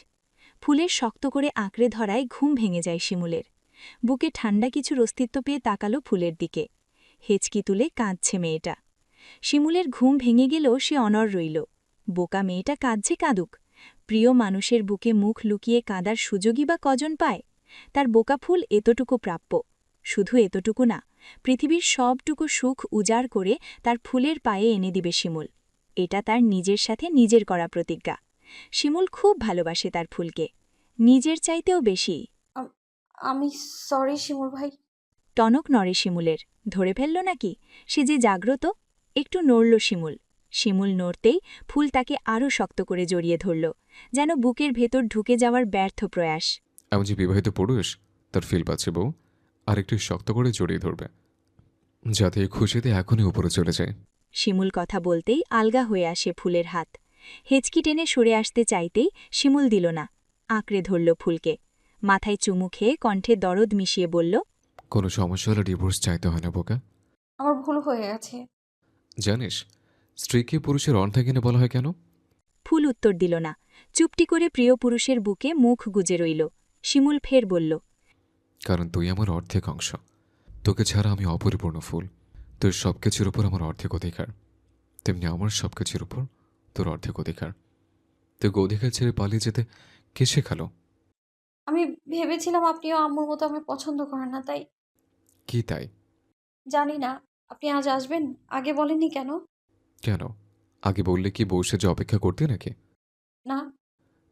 Speaker 8: ফুলের শক্ত করে আঁকড়ে ধরায় ঘুম ভেঙে যায় শিমুলের। বুকে ঠান্ডা কিছুর অস্তিত্ব পেয়ে তাকালো ফুলের দিকে। হেঁচকি তুলে কাঁদছে মেয়েটা। শিমুলের ঘুম ভেঙে গেলেও সে অনড় রইল। বোকা মেয়েটা কাঁদছে কাঁদুক, প্রিয় মানুষের বুকে মুখ লুকিয়ে কাঁদার সুযোগই বা কজন পায়? তার বোকা ফুল এতটুকু প্রাপ্য। শুধু এতটুকু না, পৃথিবীর সবটুকু সুখ উজাড় করে তার ফুলের পায়ে এনে দিবে শিমুল। এটা তার নিজের সাথে নিজের করা প্রতিজ্ঞা। শিমুল খুব ভালোবাসে তার ফুলকে, নিজের চাইতেও বেশি।
Speaker 5: আমি সরি শিমুল ভাই।
Speaker 8: টনক নড়ে শিমুলের। ধরে ফেলল নাকি? সে যে জাগ্রত। একটু নড়ল শিমুল। শিমুল নড়তেই ফুল তাকে আরও শক্ত করে জড়িয়ে ধরল, যেন বুকের ভেতর ঢুকে যাওয়ার ব্যর্থ প্রয়াস।
Speaker 4: আমি যে বিবাহিত পুরুষ তার ফিল পাচ্ছে বউ, আর একটু শক্ত করে জড়িয়ে ধরবে, যাতে এই খুশিতে এখনই উপরে চলে যায়।
Speaker 8: শিমুল কথা বলতেই আলগা হয়ে আসে ফুলের হাত। হেঁচকি টেনে সরে আসতে চাইতেই শিমুল দিল না, আঁকড়ে ধরল ফুলকে। মাথায় চুমু খেয়ে কণ্ঠে দরদ মিশিয়ে বলল,
Speaker 4: কোনো সমস্যা হলে ডিভোর্স চাইতে হয় না বোকা।
Speaker 5: আমার ভুল হয়ে গেছে।
Speaker 4: জানিস স্ত্রীকে পুরুষের অর্ধাঙ্গিনী বলা হয় কেন?
Speaker 8: ফুল উত্তর দিল না, চুপটি করে প্রিয় পুরুষের বুকে মুখ গুজে রইল। শিমুল ফের বলল,
Speaker 4: কারণ তুই আমার অর্ধেক অংশ। তোকে ছাড়া আমি অপরিপূর্ণ ফুল। তোর সব কিছুর উপর আমার অর্ধেক অধিকার, তেমনি আমার সব কিছুর উপর তোর অর্ধেক অধিকার। তোকে অধিকার ছেড়ে পালিয়ে যেতে কে শেখালো?
Speaker 5: আমি ভেবেছিলাম আপনিও আম্মুর মতো আমায় পছন্দ করেন না, তাই।
Speaker 4: কি তাই?
Speaker 5: জানি না, আপনি আজ আসবেন? আগে বলেননি কেন?
Speaker 4: কেন? আগে বললে কি বউ সেজে অপেক্ষা করতে নাকি?
Speaker 5: না,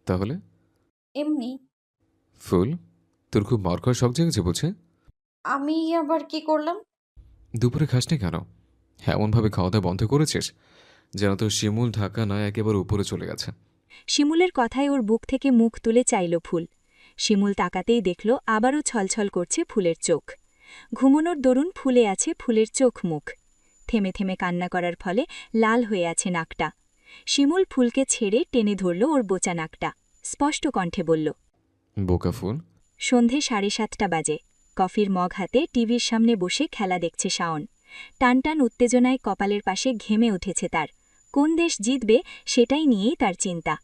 Speaker 4: তাহলে?
Speaker 5: এমনি।
Speaker 4: ফুল, তোর খুব মরকর শখ জেগেছে বুঝে?
Speaker 5: আমি আবার কি করলাম?
Speaker 4: দুপুরে খাসনি কেন? এমনভাবে খাওয়া দাওয়া বন্ধ করেছিস যেন তোর শিমুল ঢাকা নয় একেবারে উপরে চলে গেছে।
Speaker 2: শিমুলের কথায় ওর বুক থেকে মুখ তুলে চাইল ফুল। শিমুল তাকাতেই দেখল আবারও ছলছল করছে ফুলের চোখ। ঘুমনোর দরুন ফুলে আছে ফুলের চোখ মুখ। থেমে থেমে কান্না করার ফলে লাল হয়ে আছে নাকটা। শিমুল ফুলকে ছেড়ে টেনে ধরল ওর বোচা নাকটা। স্পষ্ট কণ্ঠে বলল,
Speaker 4: বোকা ফুল।
Speaker 2: সন্ধে 7:30 বাজে। কফির মগ হাতে টিভির সামনে বসে খেলা দেখছে শাওন। টানটান উত্তেজনায় কপালের পাশে ঘেমে উঠেছে তার। কোন দেশ জিতবে সেটাই নিয়েই তার চিন্তা।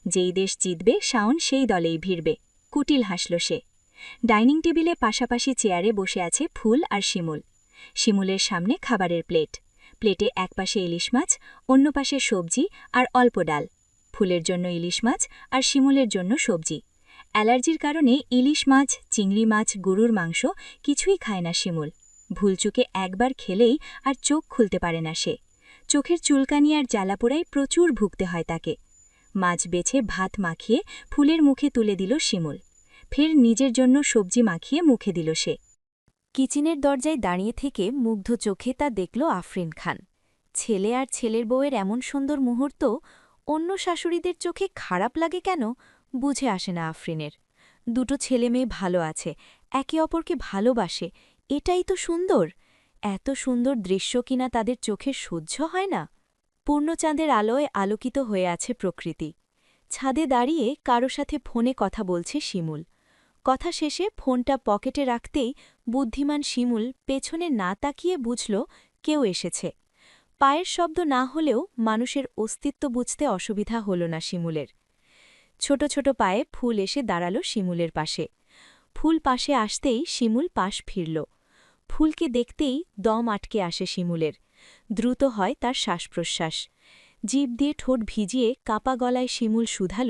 Speaker 2: যেই দেশ জিতবে শাওন সেই দলেই ভিড়বে। কুটিল হাসল সে। ডাইনিং টেবিলে পাশাপাশি চেয়ারে বসে আছে ফুল আর শিমুল। শিমুলের সামনে খাবারের প্লেট। প্লেটে একপাশে ইলিশ মাছ, অন্য পাশে সবজি আর অল্প ডাল। ফুলের জন্য ইলিশ মাছ আর শিমুলের জন্য সবজি। অ্যালার্জির কারণে ইলিশ মাছ, চিংড়ি মাছ, গরুর মাংস কিছুই খায় না শিমুল। ভুলচুকে একবার খেলেই আর চোখ খুলতে পারে না সে। চোখের চুলকানি আর জ্বালাপোড়ায় প্রচুর ভুগতে হয় তাকে। মাছ বেছে ভাত মাখিয়ে ফুলের মুখে তুলে দিল শিমুল। ফের নিজের জন্য সবজি মাখিয়ে মুখে দিল সে।
Speaker 8: কিচেনের দরজায় দাঁড়িয়ে থেকে মুগ্ধ চোখে তা দেখল আফরিন খান। ছেলে আর ছেলের বউয়ের এমন সুন্দর মুহূর্ত অন্য শাশুড়িদের চোখে খারাপ লাগে কেন বুঝে আসে না আফরিনের। দুটো ছেলে মেয়ে ভালো আছে, একে অপরকে ভালোবাসে, এটাই তো সুন্দর। এত সুন্দর দৃশ্য কিনা তাদের চোখে সহ্য হয় না। পূর্ণচাঁদের আলোয় আলোকিত হয়ে আছে প্রকৃতি। ছাদে দাঁড়িয়ে কারো সাথে ফোনে কথা বলছে শিমুল। কথা শেষে ফোনটা পকেটে রাখতেই বুদ্ধিমান শিমুল পেছনে না তাকিয়ে বুঝল কেউ এসেছে। পায়ের শব্দ না হলেও মানুষের অস্তিত্ব বুঝতে অসুবিধা হল না শিমুলের। ছোট ছোট পায়ে ফুল এসে দাঁড়াল শিমুলের পাশে। ফুল পাশে আসতেই শিমুল পাশ ফিরল। ফুলকে দেখতেই দম আটকে আসে শিমুলের। দ্রুত হয় তার শ্বাসপ্রশ্বাস। জিভ দিয়ে ঠোঁট ভিজিয়ে কাপা গলায় শিমুল শুধাল,